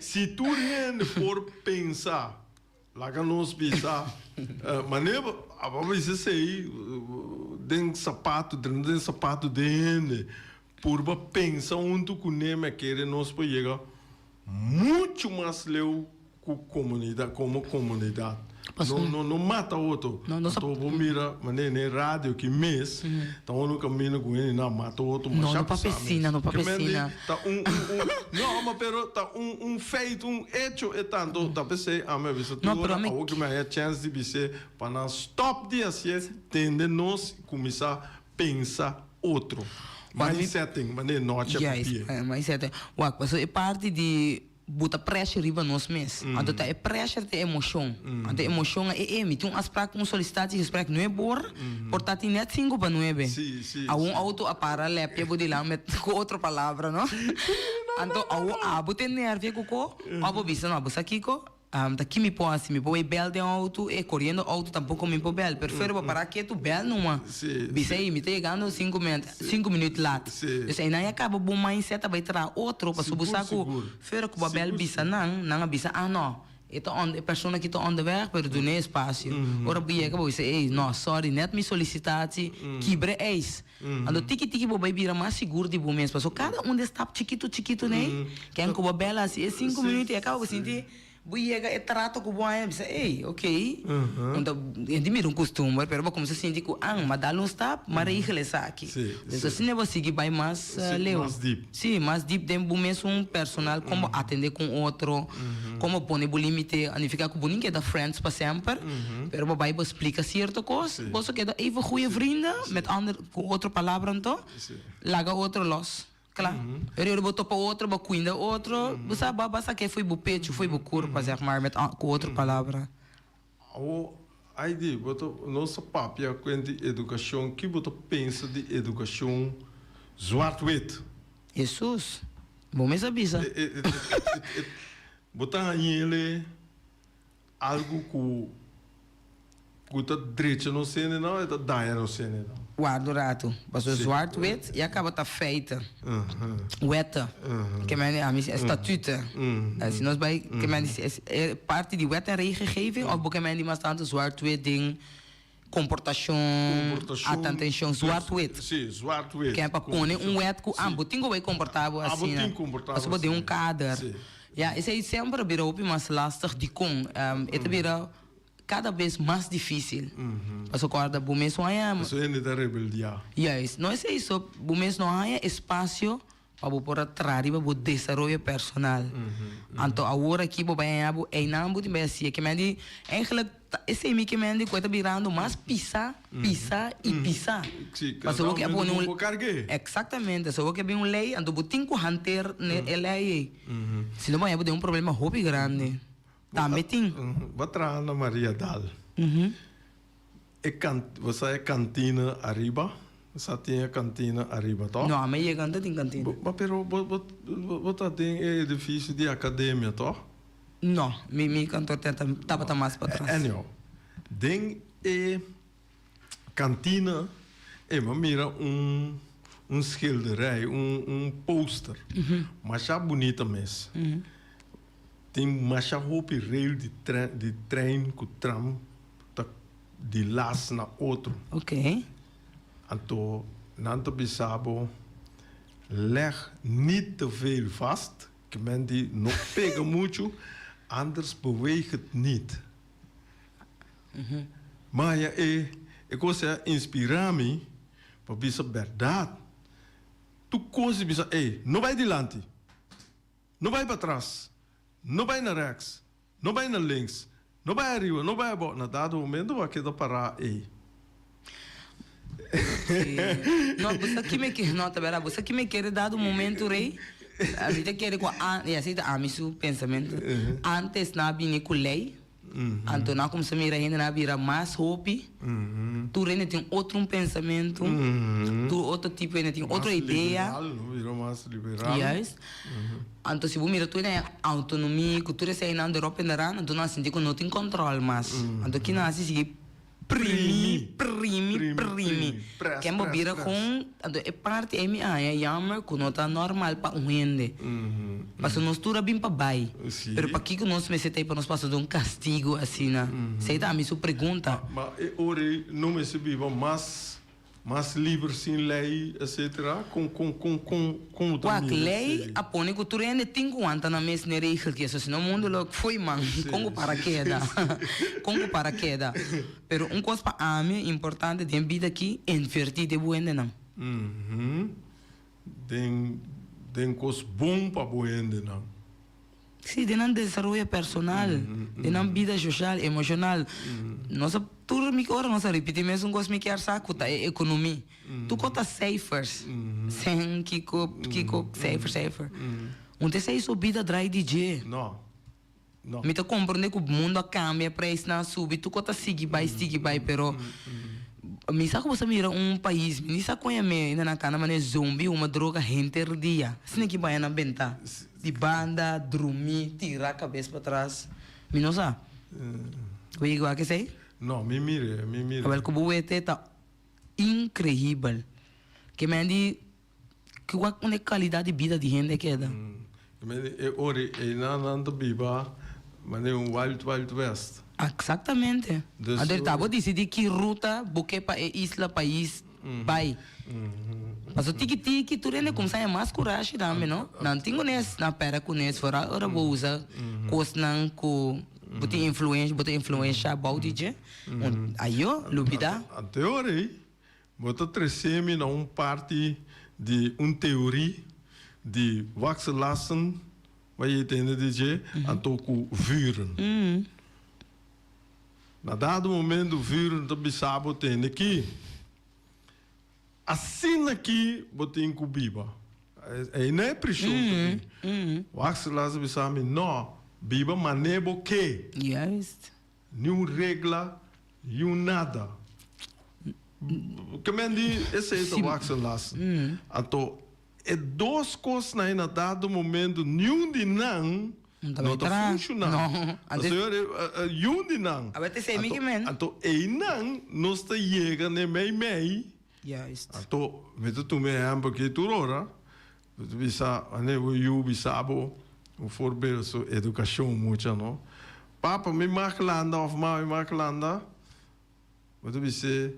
se tu por pensar lá que nós pensar maneira a você sei dentro sapato dele por pensar onde com ele querer nós pode chegar muito mais leu com comunidade como comunidade não mata outro então vou mirar maneira rádio que mês então no caminho com ele não mata outro mas não para piscina não mas pero tá feito hecho é tanto da PC a minha vista o que me é chance de dizer para não stop de assim tende nós começar a pensar outro mindsetting maneira noite mindsetting é parte de bota pressure riba nos mês. Então é pressure de emoção. Então emoção é emite aspecto solicitati gesprek não é bor, portanto net 5 para 9. Sim. A auto apara lep eu vou lá com outra palavra, não? Então a bote nerve com abo bisa não, bisa kiko. Daqui me pode me pode bel de auto e correndo auto tampouco me pode bel, prefiro para que tu bel numa. Bisa aí me tá chegando 5 minutos lá. Isso aí não acaba bom mindset vai tra outro para subir saco. Fero que bel bisa não bisa não. Então a pessoa que está on the weg, pero do nem espaço. Ora bem que você ei, não, sorry, net me solicitati, quebre eis. Ando tiki bo baby mais seguro de bom mês, porque cada está chiquito né? Quem que bela assim 5 minutos e acaba sentir buiega é trato com boa bisa ei ok então admiro costume pero como se sente que mas dá um stop mas aí ele aqui então se não você vai mais leu sim mais deep tem bom mês personal como atender com outro como pôr o limite a não ficar com boninho que é da friends para sempre pero o Bible explica certa coisa você que é even goeie vrienden met ander com outra palavra então laga outro los claro, eu botou para outro, para cuidar outro, você basta que foi o peito, foi o corpo, zeg maar, met com outra palavra. Aí de, botou nossa papia com educação, que botou pensa de educação zwart-wit. Jesus, bom me sabia. Botar aí ele algo que tá direito não sei não, é da daia não sei não. Guarda o rato, passou zwart-wit e acaba tá feita. Weta, que é estatuta. Assim nós vai que é parte de wet en regelgeving of que men die maar staan zwart-wit ding comportação, atenção zwart-wit. Sim, zwart-wit. Que é para pôr wet com botinho vai comportável assim. Mas pode um cader. Ja, esse aí sempre virou mais lastig de com. Esse virou cada vez mais difícil. Porque agora o mês não há. Isso é da rebeldia. Yes, não é isso. O mês não há espaço para por atrás para desarrollo personal. Então agora aqui para banhar é não muito bem assim que me diz eigenlijk esse é que me diz coisa virando mais pisar e pisar. Mas eu que pôr exatamente, só que bem lei, então botin com hunter ele aí. Se não vai ter um problema hobby grande. Também tem. Batra na Maria Dal. Você é cantina arriba? Você tem a cantina arriba, tá? Não, mas eu canto tem cantina. Mas você tem edifício de academia, tá? Não, meu cantor estava mais para trás. Anyhow, tem cantina, mas mira schilderij, poster. Mas é bonita mesmo. Tem mais roupa rail de trem com tram de las na outro. Ok. Então, nanto bisabo leg niet te veel vast, que men die não pega muito, anders beweegt het niet. Maar ja, ik wil zeggen, inspirar-me para bisa verdade. Tu coisa bisa, não vai adiante, não vai para trás, não vai na rechts, não vai na links, não vai arriba, não vai abaixo. Na dado momento vai quedar parar Não, você que me quer, não, tá vendo? Você que me quer dado momento, rei. A gente quer com e aceita a meu pensamento. Antes na bine com lei. Então não como se mira ainda na vira mais hope. Tu ainda tem outro pensamento. Tu outro tipo ainda tem outra ideia. Virou mais liberal. Yes. Então se você mira tu ainda autonomia, cultura se ainda anda Europa ainda rana, então não sente que não tem controle mais. Então que não assim primi. Que é vira com é parte é minha é jammer que não tá normal para gente. Mas nós tudo bem para bai. Pero para que nós me setei para nós passar de um castigo assim, né? Sei da minha pergunta. Mas ore não me se viva mais livre sem lei, etc. Com o a lei a põe que tu ainda tem quanto na mesma regra que isso, senão o mundo logo foi man, com o paraquedas. Pero coisa para mim importante tem vida aqui invertir de boa não. Tem coisa bom para boa não. Sim, tem um desenvolvimento personal, tem uma vida social, emocional. Nossa, tudo me agora nossa repetir mesmo coisa me quer saco tá economia. Tu conta safer, sem kiko safer. Onde sei subida dry DJ. Não. Me tá compreender que o mundo cambia, preço não sube, tu conta sigue by, pero me sabe você mira país, me sabe conha me ainda na cana mas zombie uma droga gente dia. Se que vai na benta. De banda, dormir, tirar a cabeça para trás. Me não sabe? O igual que sei? Não, me mira. Agora que o buete tá incrível. Que me diz que qual é a qualidade de vida de gente que é da. Ore, não biba, mas é Wild West. Exatamente. Agora tá, vou decidir que ruta, porque para isla, país, vai. Mas o tiki-tiki, tu ainda começa a mais coragem também, não? Não tenho nesse, na pera com nesse, fora, agora vou usar coisa não com botar influência, about DJ. Aí eu, lubida. A teoria, bota treceme na parte de teoria de wax lassen, vai entender DJ, então com vuren. Na dado momento, vuren do bisabo tem aqui. Assim aqui, botei com biba. É não é prisão. O Axelas bisami não, biba manebo que. Yes. Nenhuma regra, nenhum nada. Que me diz, esse é o Axelas. Então, é duas coisas na dado momento, nenhum de não está funcionando. A senhora, nenhum de não. Então, não, nós está chegando em meio. Juist. Então, weet tu me aan porque tu ora, tu bisa, eu bisabo, voorbeeld zo educação muito, não? Papa me maklanda of ma me maklanda, wat tu bisa,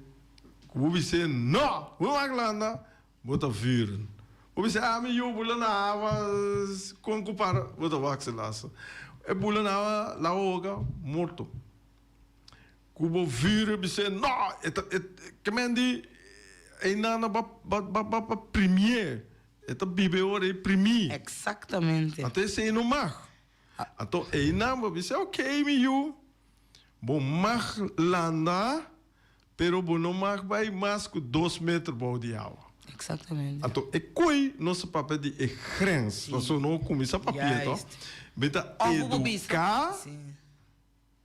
como bisa, não, me maklanda, bota vuren. O bisa me eu bulana com compara, bota vaxelaça. É bulana la oga morto. Kubo vuren bisa, não, que mendi. E nada para premier Eta bibe ore primi. Exactamente. Até se não mag. Então, aí não, vou dizer, ok, meu. Bom, mag landa, pero bom não mag vai mais que 2 metros bom de água. Exatamente. Então, é coi nosso papel de grens. Nós não começa papel, então. Beta educar.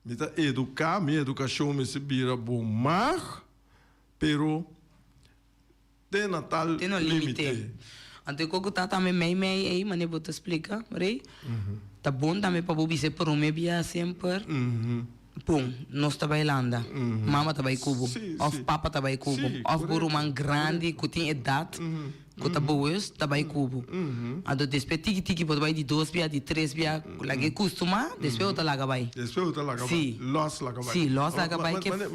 Beta educar, minha educação me se vira bom mag, pero tem Natal Tem no limite. Ante koko tá também meio aí, mas eu te explicar, rei. Tá bom também para você por um meio sempre. Pum, nós tá bailando. Mama tá Cubo, of papa tá Cubo, of por um grande que tem idade, que tá boas, tá Cubo. A do despeito tiki pode vai de 2 via, de 3 via, lagi costuma, despeito tá laga vai. Despeito tá laga vai. Sim. Los laga vai. Sim, los laga vai que Mas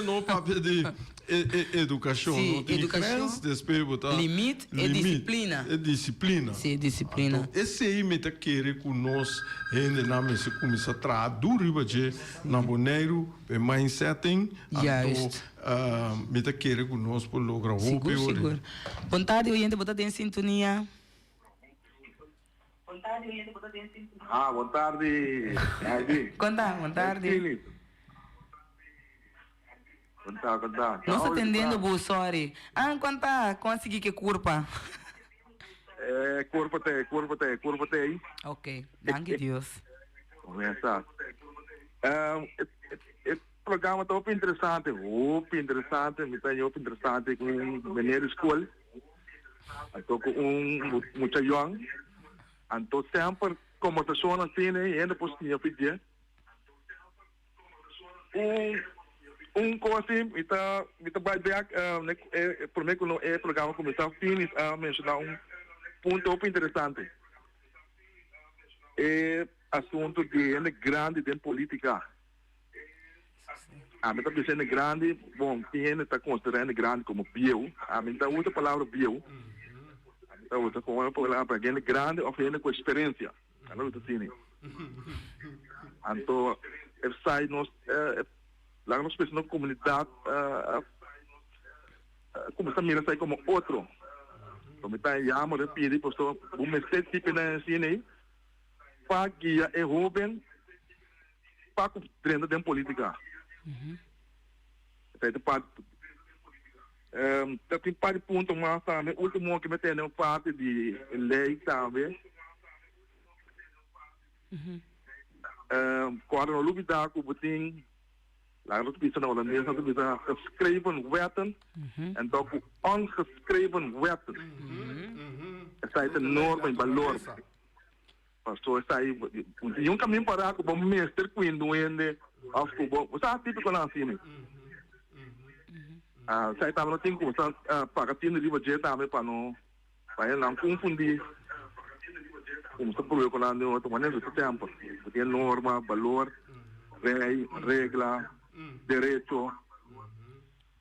não papel de educação, não tem grens, despeito tá. Limite e disciplina. É disciplina. Sim, disciplina. Então, esse aí me tá querer com nós, ainda não me se começa a traduzir ribaje na boneiro, é mindsetting. Então, me tá querer com nós por lograr o seguro. Boa tarde, oyente, boa tarde em sintonia. Boa tarde. Conta, boa tarde. Conta. Nós atendendo o sorry. Conta, consegui que curpa. Curva te aí. Ok, danke Deus. Começa. O programa está muito interessante, me está muito interessante com o menino escola. Estou com muito young. Então sempre como a pessoa assim, e depois tinha pedir. Coisa assim, me vai back, por mim que no programa começar a mencionar ponto muito interessante. É assunto de grande de política. A mim está pensando grande, bom, quem está considerando grande como bio, a mim está outra palavra bio. A mim está outra palavra grande ou com experiência. Não é assim. Então, sai nós lá nós pensamos na comunidade começa a mirar sai como outro. Então, está aí a mãe pedir para o bom mestre tipo na cine para guiar e jovem para treinar de política. Tem parte ponto mais também, último que me tem uma parte de lei também. Quando eu lubi da cubutim, lá nós precisamos na holandês, nós precisamos geschreven wetten, en dan ongeschreven wetten. Essa é a norma e valor. Pastor, essa aí, um caminho para o bom mestre quando ele aos cubos, você é típico na cine. Sai também não tem como para tinha de budget também para não confundir. Como se provou com a outra maneira do tempo, porque norma, valor, lei, regra, direito.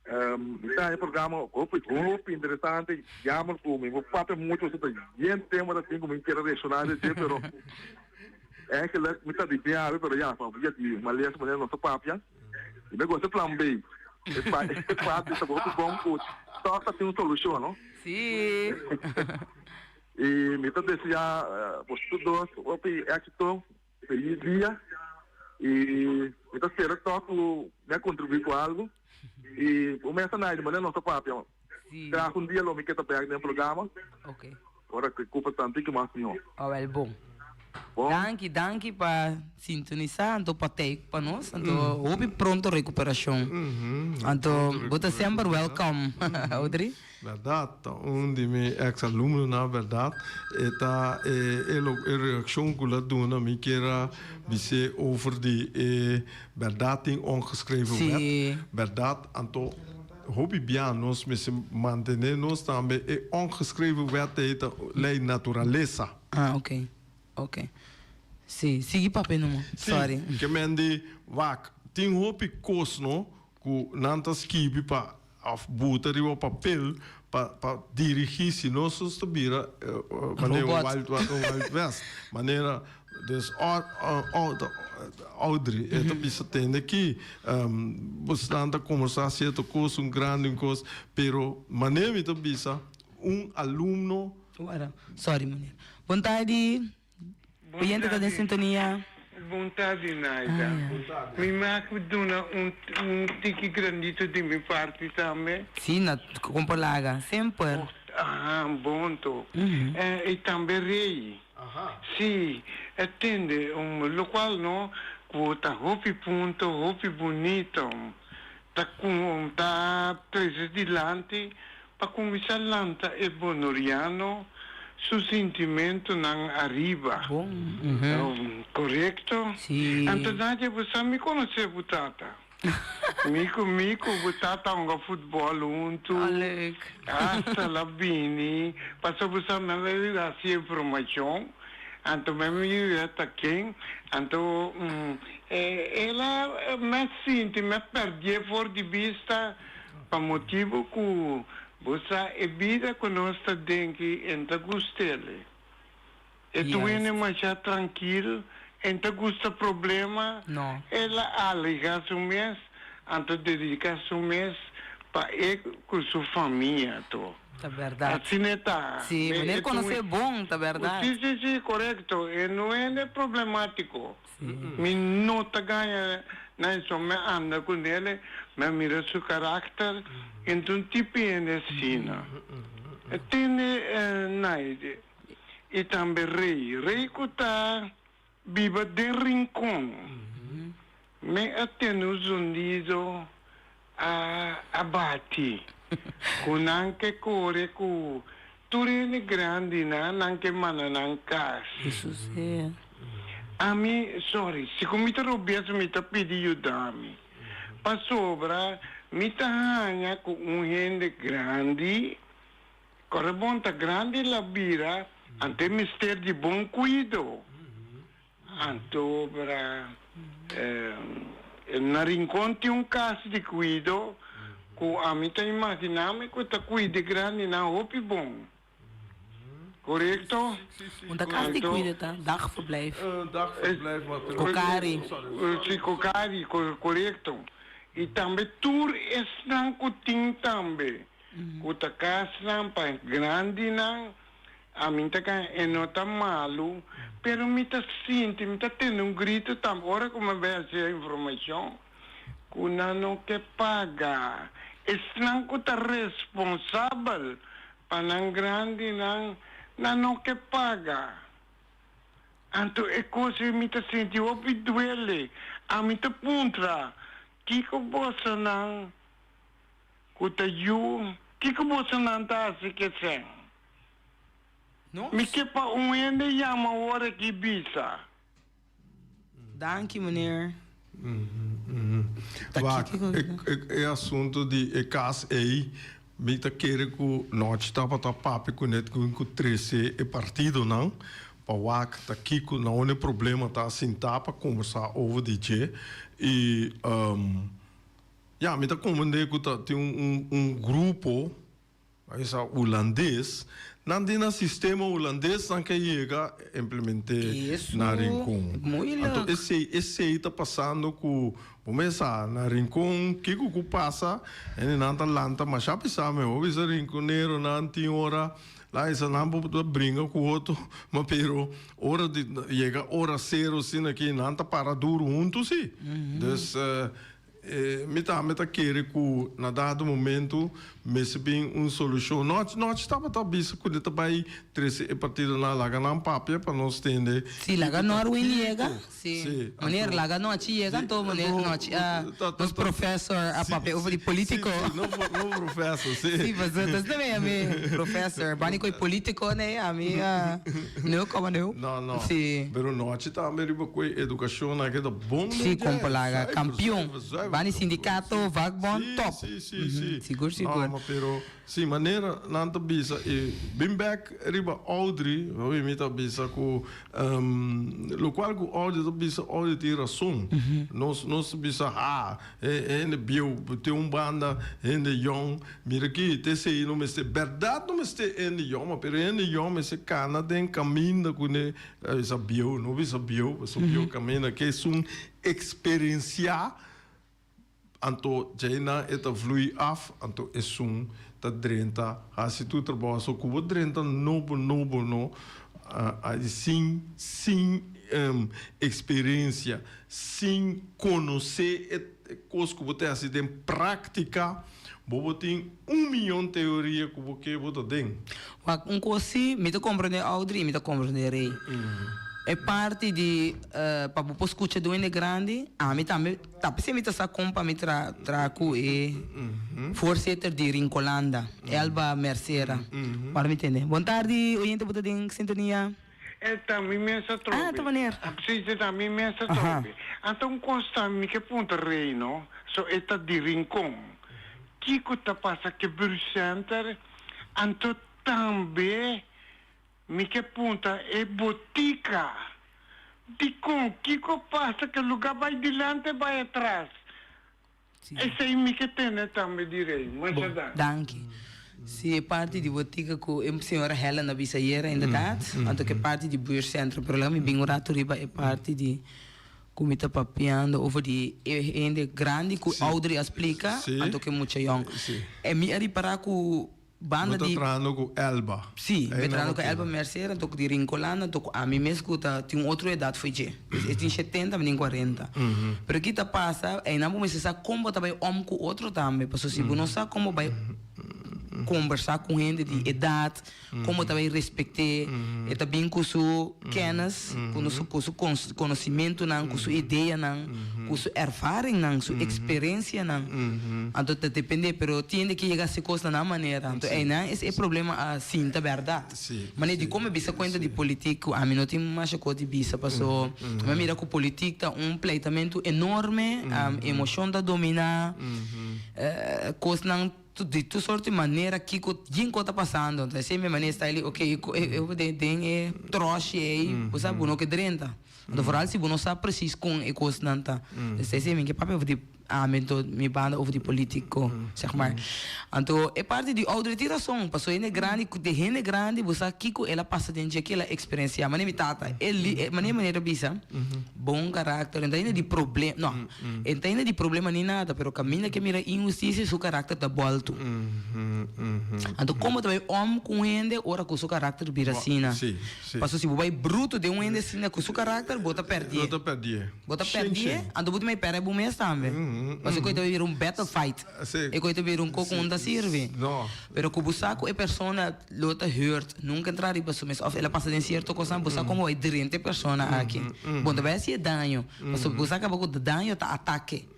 Esse programa muito interessante, chama como eu faço muito sobre gente tema da como internacional de pero é que lá me tá de piada pero já para dia de malês maneira nosso papia e me gosta plan B é parte do bom só tem uma solução não sim e me tá desejar os estudos o éxito feliz dia e me tá ser toco me contribuir com algo e começa na de maneira nosso papel. Já um dia lo me queda pegar no programa. Ok. Agora que culpa tanto que mais não. Bom. Danke para sintonizar, então para ter para nós, então houve pronto recuperação. Então, você sempre welcome, Audrey. Verdade, de meus ex-alunos, na verdade, a reação que eu dou, me quer dizer over de verdade ongeschreven wet. Verdade, então, hobby bem, nós manter nós também ongeschreven wet é lei natureza. Ok. Sim, siga papel não. Sorry. Que mende vak, tem hobby coisa, não, que não está escrito para of boter o papel para dirigir-se nós subira maneira Wild West maneira dus Audrey então bisa tem aqui bastante conversação to coisa grande coisa pero maneira então bisa aluno Sorry, meneer. Boa tarde. Oyente da sintonia. Boa tarde, Naida. Me marco dona tiki grandito de minha parte também. Sim, compolaga, sempre. Bom, tô. E também rei. Sim, atende, local não, tá roupa ponto, roupa bonito. Tá preso de lante, para começar lanta é bonoriano, su sentimento não arriba. Bom. Correto? Sim. Então, Nadia, você me conhece, Butata? Mico, Butata, futebol junto. Hasta la bini. Passou você me veio dar essa informação. Então, me veio aqui. Então, ela me sente, me perdi fora de vista, para motivo que você é vida que nós está dentro e não gostele. E tu é mais tranquilo, e não gosta problema. Não. Ela alega o mês, então dedica o mês para com sua família. Tá verdade. Assim está. Sim, maneira conhecer bom, tá verdade. Sim, correto. E não é problemático. Me nota ganha, não só me anda com ele, me mira seu caráter, então tipo é assim. Tem, naide. E também rei que está viva de rincão. Me atendo os unidos a bate. Com anche core cu turene grandi anche mana nan cas. Isso sim. A mim, sorry, se comita robias me tá pedi aiutami. Pa sobra me tá hanha com gente grande. Correbonta grande la bira, ante mister de bom cuido. Antobra na rinconti caso de cuido. A mim tá imaginando que tá cuida grande na roupa bom. Correto? Da casa de cuida, tá? Dagverblijf. Dagverblijf, maar... Kokari. Sim, Kokari, correto. E também tur não cutim também. Kuta casa não para grande não. A mim tá é nota malo, pero me tá sentindo, me tá tendo grito também. Ora como vai essa informação, que não que paga. Não que tá responsável para não grande não que paga. Então é coisa que me tá sentindo obduele. A mim tá puntra. Que você não que tá que você não tá assim que sem. Me que pa ende chama hora que bisa. Dank meneer. É assunto de caso aí, me tá querendo que nós estava tá papo com net com 13 é partido não, para o tá aqui com não é problema tá assim tá para conversar over DJ e me tá comandando que tá tem um grupo essa holandês não tem sistema holandês não que chega implementar na Rincon. Então esse aí está passando com começar na Rincon que passa e não tá lanta mas já pensava meu esse rinconeiro não tem hora lá essa não pode brincar com outro mas pero hora de chega hora zero assim aqui não tá para duro junto sim. Então me tá querendo que na dado momento me se bem solução nós estava talvez quando tá vai 13 partido na laga não papel para nós entender se laga não ruim chega sim maneira laga não chega então maneira não os professor a papel over político não professor sim mas também a mim professor bani coi político né a mim não como não sim pero nós também com educação na que é bom sim como laga campeão bani sindicato vagabond top sim seguro pero sim maneira não tá bisa e bem back riba Audrey eu me tá bisa com local com Audrey tá bisa Audrey tem razão nós bisa é bio tem banda é young mira aqui te sei não me se verdade não me se é young mas pero é young me se cana tem caminho com essa bio não bisa bio caminho que é experiência Anto Jaina eta vloei af, anto esum ta drenta, hasi tu trabalho so kubo drenta no, sin experiência, sem conhecer coisas que você assim tem prática, você tem 1 milhão de teoria que você tem. Coisa, me te compreender Audrey, me te compreender Rei. É parte de para você escutar do ene grande, a mim também, tá se me tá sa compa me traco e voorzitter de Rincolanda, Elba Mercera. Para me entender. Boa tarde, oyente você tem sintonia. Também mensa trope. Ah, tá maneiro. Precisa também mensa trope. Então, consta me que ponto reino, so eta de Rincon. Kiko ta passa que Center, anto também me que ponta é botica. De com Kiko passa que lugar vai dilante, vai atrás. Esse aí me que tem também direi. Mas danke. Se é parte de botica com a senhora Helena Bissayeira, inderdaad. Anto que parte de buurtcentrum. Problema bem o rato riba é parte de como está papiando over die ende grande que Audrey explica. Anto que muito young. É me ari para com banda de veterano com Elba. Sim, veterano com Elba Merceira, tô de Rincolana, tô a mim mesmo tem outra idade foi je. Eu tinha 70, nem 40. Pero aqui tá passa, é não vamos saber como tá vai com outro também, porque se você não sabe como vai conversar com gente de idade, como também respeitar, e também com sua kennis, com seu conhecimento, com sua ideia, com sua ervaring, sua experiência. Então, depende, pero tem que chegar a ser coisa na maneira. Então, esse é problema assim, da verdade. Mas de como bisa conta de político, a mim não tem mais coisa de bisa, passou. Mas mira que o político tá pleitamento enorme, a emoção da dominar, coisa não de tu sorte maneira que o está passando. Então, assim, minha maneira está ali, ok, eu tenho trouxe aí, você sabe, não que drenta. Então, por se você não sabe preciso com a coisa não está. Então, assim, que papel de minha banda over de político, zeg maar. Então, é parte de outra tiração. Passou ele grande, de gente grande, você Kiko, ela passa dentro daquela experiência. Mas nem tata, ele, maneira bisa, bom caráter, então ainda de problema, não, então ainda de problema nem nada, pero caminha que mira injustiça, seu caráter tá bolto. Então, como também com ele, ora com seu caráter biracina. Passou se vai bruto de um ende assim, com seu caráter, bota perder. Bota perder, então bota mais pera bom mês também. Mas eu coito vir battle fight. Eu coito vir coco onda sirve. Pero que busaco é persona lota hurt, nunca entrar e passou, mas ela passa de certo coisa, busaco como é 30 persona aqui. Bom, também se é danho. Mas o busaco acabou com danho tá ataque.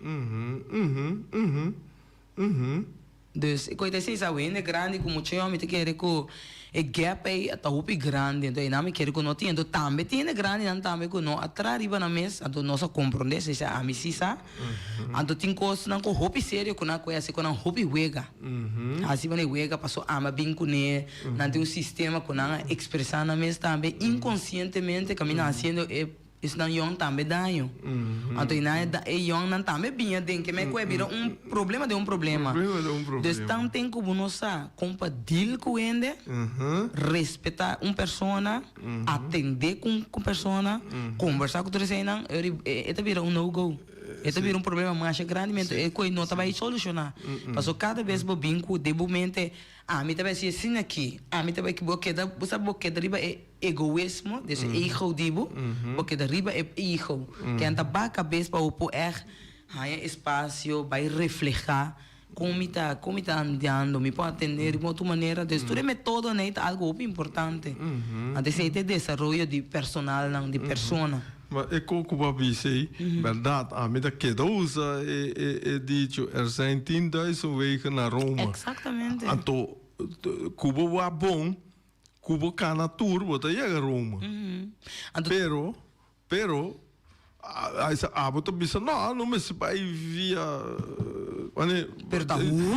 Dus ik weet dat ze zou in grande como tinha me te querer com e gap aí até o grande então não me quero com não tinha então também tinha grande não também com não atrás riba na mesa então não só compreender se a misisa então tem coisas não com hobby sério com não conhece com não hobby wega assim vai wega passou ama bem com né não tem um sistema com não expressar na mesa também inconscientemente caminhar fazendo isso não young também danho. Então é young não também bem tem que me vira problema de problema. Então tanto tem que você compartilhar com ele, respeitar persona, atender com persona, conversar com outra pessoa, é vira no go. Isso vira problema mais grande, mas é que não vai solucionar. Porque cada vez que eu brinco, de momento, me também se assim aqui, me também que você sabe que riba é egoísmo, desse ego dibo, porque da riba é ego, que anda para a cabeça para o poder, espaço, vai refletir como está andando, me pode atender de outra maneira, de tudo é método, né, algo muito importante. Então, esse desenvolvimento de personal, de persona. Maar ik ook wat wie zei, verdade, met de cadeaus dicho, zijn 10.000 wegen naar Rome. Exactamente. Então, Cuba was bom, Cuba kan na tour, wat je naar Rome. Pero, hij zei, wat op is não me se vai via,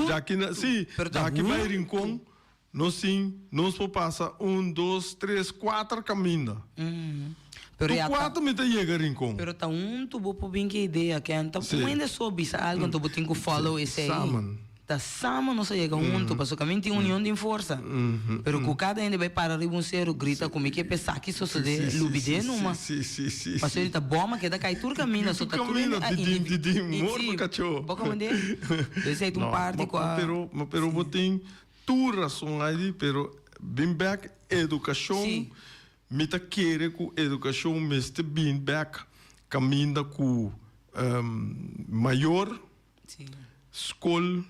já que vai rincón, nós passa 1, 2, 3, 4 caminhos. Pero tu quatro me chega rincón. Pero tu vou por bem que ideia que então ainda só bisa algo tu tem que follow esse aí. tá sama nós chega junto, para caminho tem união de força. Pero com cada ainda vai para ribunceiro grita como que pensar que só se de lubide numa. Sim. Passou ele tá bom, que da cai tur caminha, só tá Caminha, morto cachorro. Boca mandei. Desse aí um parte com a pero botem tu razão aí, pero bem back educação. Mita querer com educação, mas te bem back caminha com maior escola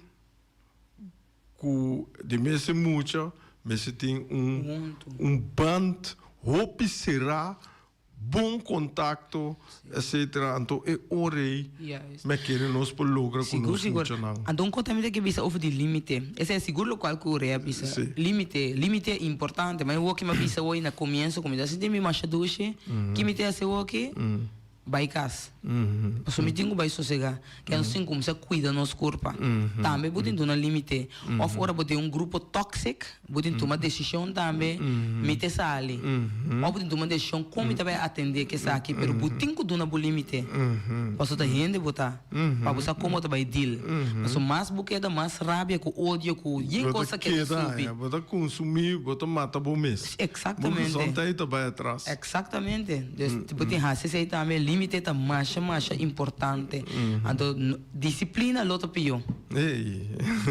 com de mese muita, mas tem band, hope será bom contato, etc. Então é orei, mas querer nós por lograr com nós muita não. Então conta me que bisa over de limite. Esse é seguro local que o rea bisa. Limite é importante, mas o que me bisa hoje na começo, como já se tem me macha doce, que me tem a ser o que vai cas. Passo me tenho vai sossegar, que assim como se cuida nosso corpo. Também botem na limite. Ou fora botem grupo tóxico, botem tomar decisão também, mete sali. Ou botem tomar decisão como também atender que está aqui, pero botem com dona bo limite. Passo da gente botar, para você como também deal. Passo mais buqueda, mais rabia, com ódio, com yin coisa que subir. Bota consumir, bota mata bom mês. Exatamente. Bota também atrás. Exatamente. Botem raça, sei também limite tá mais importante. Então, disciplina luta pior.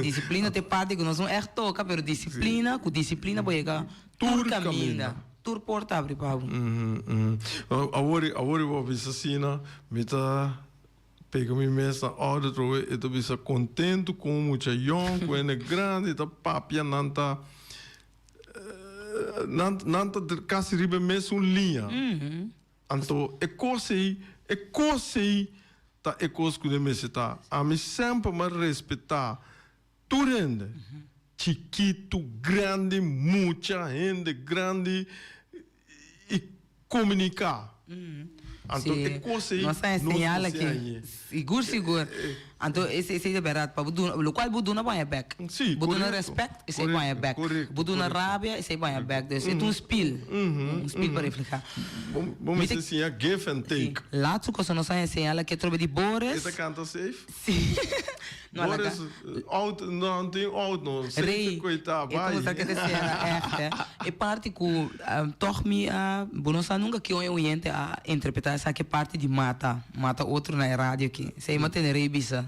Disciplina te parte que nós não toca, pero disciplina, com disciplina vai chegar tur caminha, tur porta abre pavo. Agora vou ver assim, me tá pega minha mesa, hora trove, eu tô bisa contento com muita young, com ele grande, tá papia nanta quase ribe mesmo linha. Então, é coisa tá é coisa que me está. A mim sempre me respeitar. Tu rende. Chiquito, grande, muita gente grande e comunicar. Então, é coisa aí. Nossa, é señal aqui. Seguro. Então, esse é verdade. O qual budu na banha back. Budu na respeito, esse é banha back. Budu na rabia, esse é banha back. Esse é um spill. Spill para refletir. Vamos dizer assim, give and take. Lá, tu coisa nossa é señal que trobe de Boris. Essa canta safe? Sim. Boris, não tem out, não. Safe, coitado, vai. Então, que é parte que torme a... Bonosa nunca que eu oriente a interpretar essa que parte de mata outro na rádio aqui. Sei matar rebisa.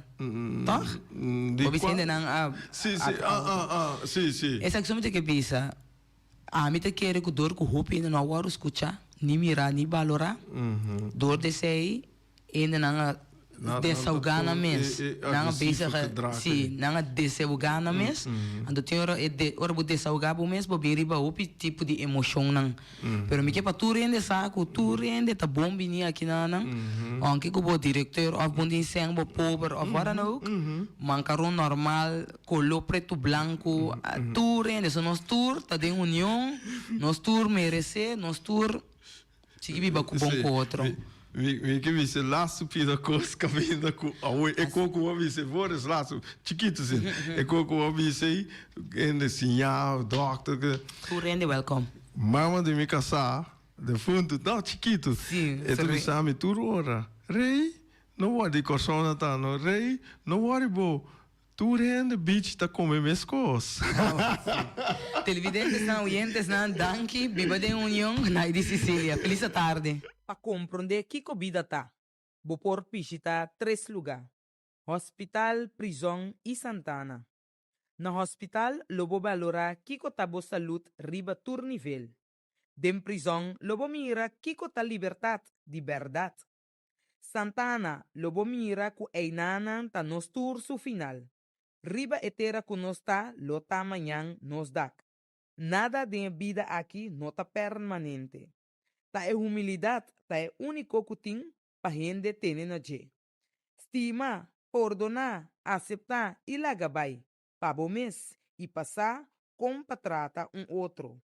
Tá? Bobby ainda não sim. Essa que somente que bisa. A mim te quer que dor que roupa ainda não agora escutar, nem mirar, nem valorar. Dor de sei ainda não desahogar na mês. Não bisa sim, não desahogar na mês. Ando tem hora vou desahogar o mês, bobby riba outro tipo de emoção não. Pero me que para tu rende saco, tu rende tá bom bini aqui não. Anque que o diretor ou bom de sang, bo pobre ou fora não. Mancaron normal, colo preto branco, tu rende, so nos tour tá de união, nos tour merece, nos tour sigue viva com bom com outro. Mi que visse laço pida coisa caminha com a coco o visse vários laços chiquitos e coco o visse ainda sinal doctor tu rende welcome mama de me casar de fundo não chiquito e tu me sabe tudo ora rei não vai de coração tá no rei não vai bo tu rende beach tá come mescos televidentes não oyentes não danke viva de união na de Sicília feliz tarde. Para compreender que vida tá, vou por visitar 3 lugares: hospital, prisão e Santana. No hospital, lobo valora kiko tabo saúde riba tur nível. Dem prisão, lobo mira kiko ta liberdade de verdade. Santana, lobo mira ku einana ta nos tur su final. Riba etera ku nos ta, lo ta manhã nos dak. Nada de vida aqui não tá permanente. Ta é humildade, ta é único que tem para gente ter na je. Estima, perdonar, aceitar e lagabai. Para bom mês e passar como para tratar outro.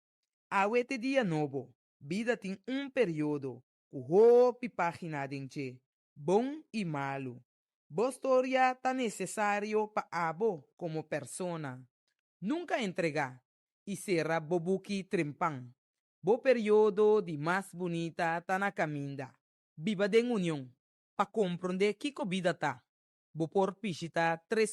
Awete dia novo, vida tem período, com roupa e página de bom e malo. Boa história tá necessário para abo como persona. Nunca entregar e será bobuki trempang. Bo período de mais bonita tá na caminha. Viva de união. Para compreender que vida tá. Bo por pisita 3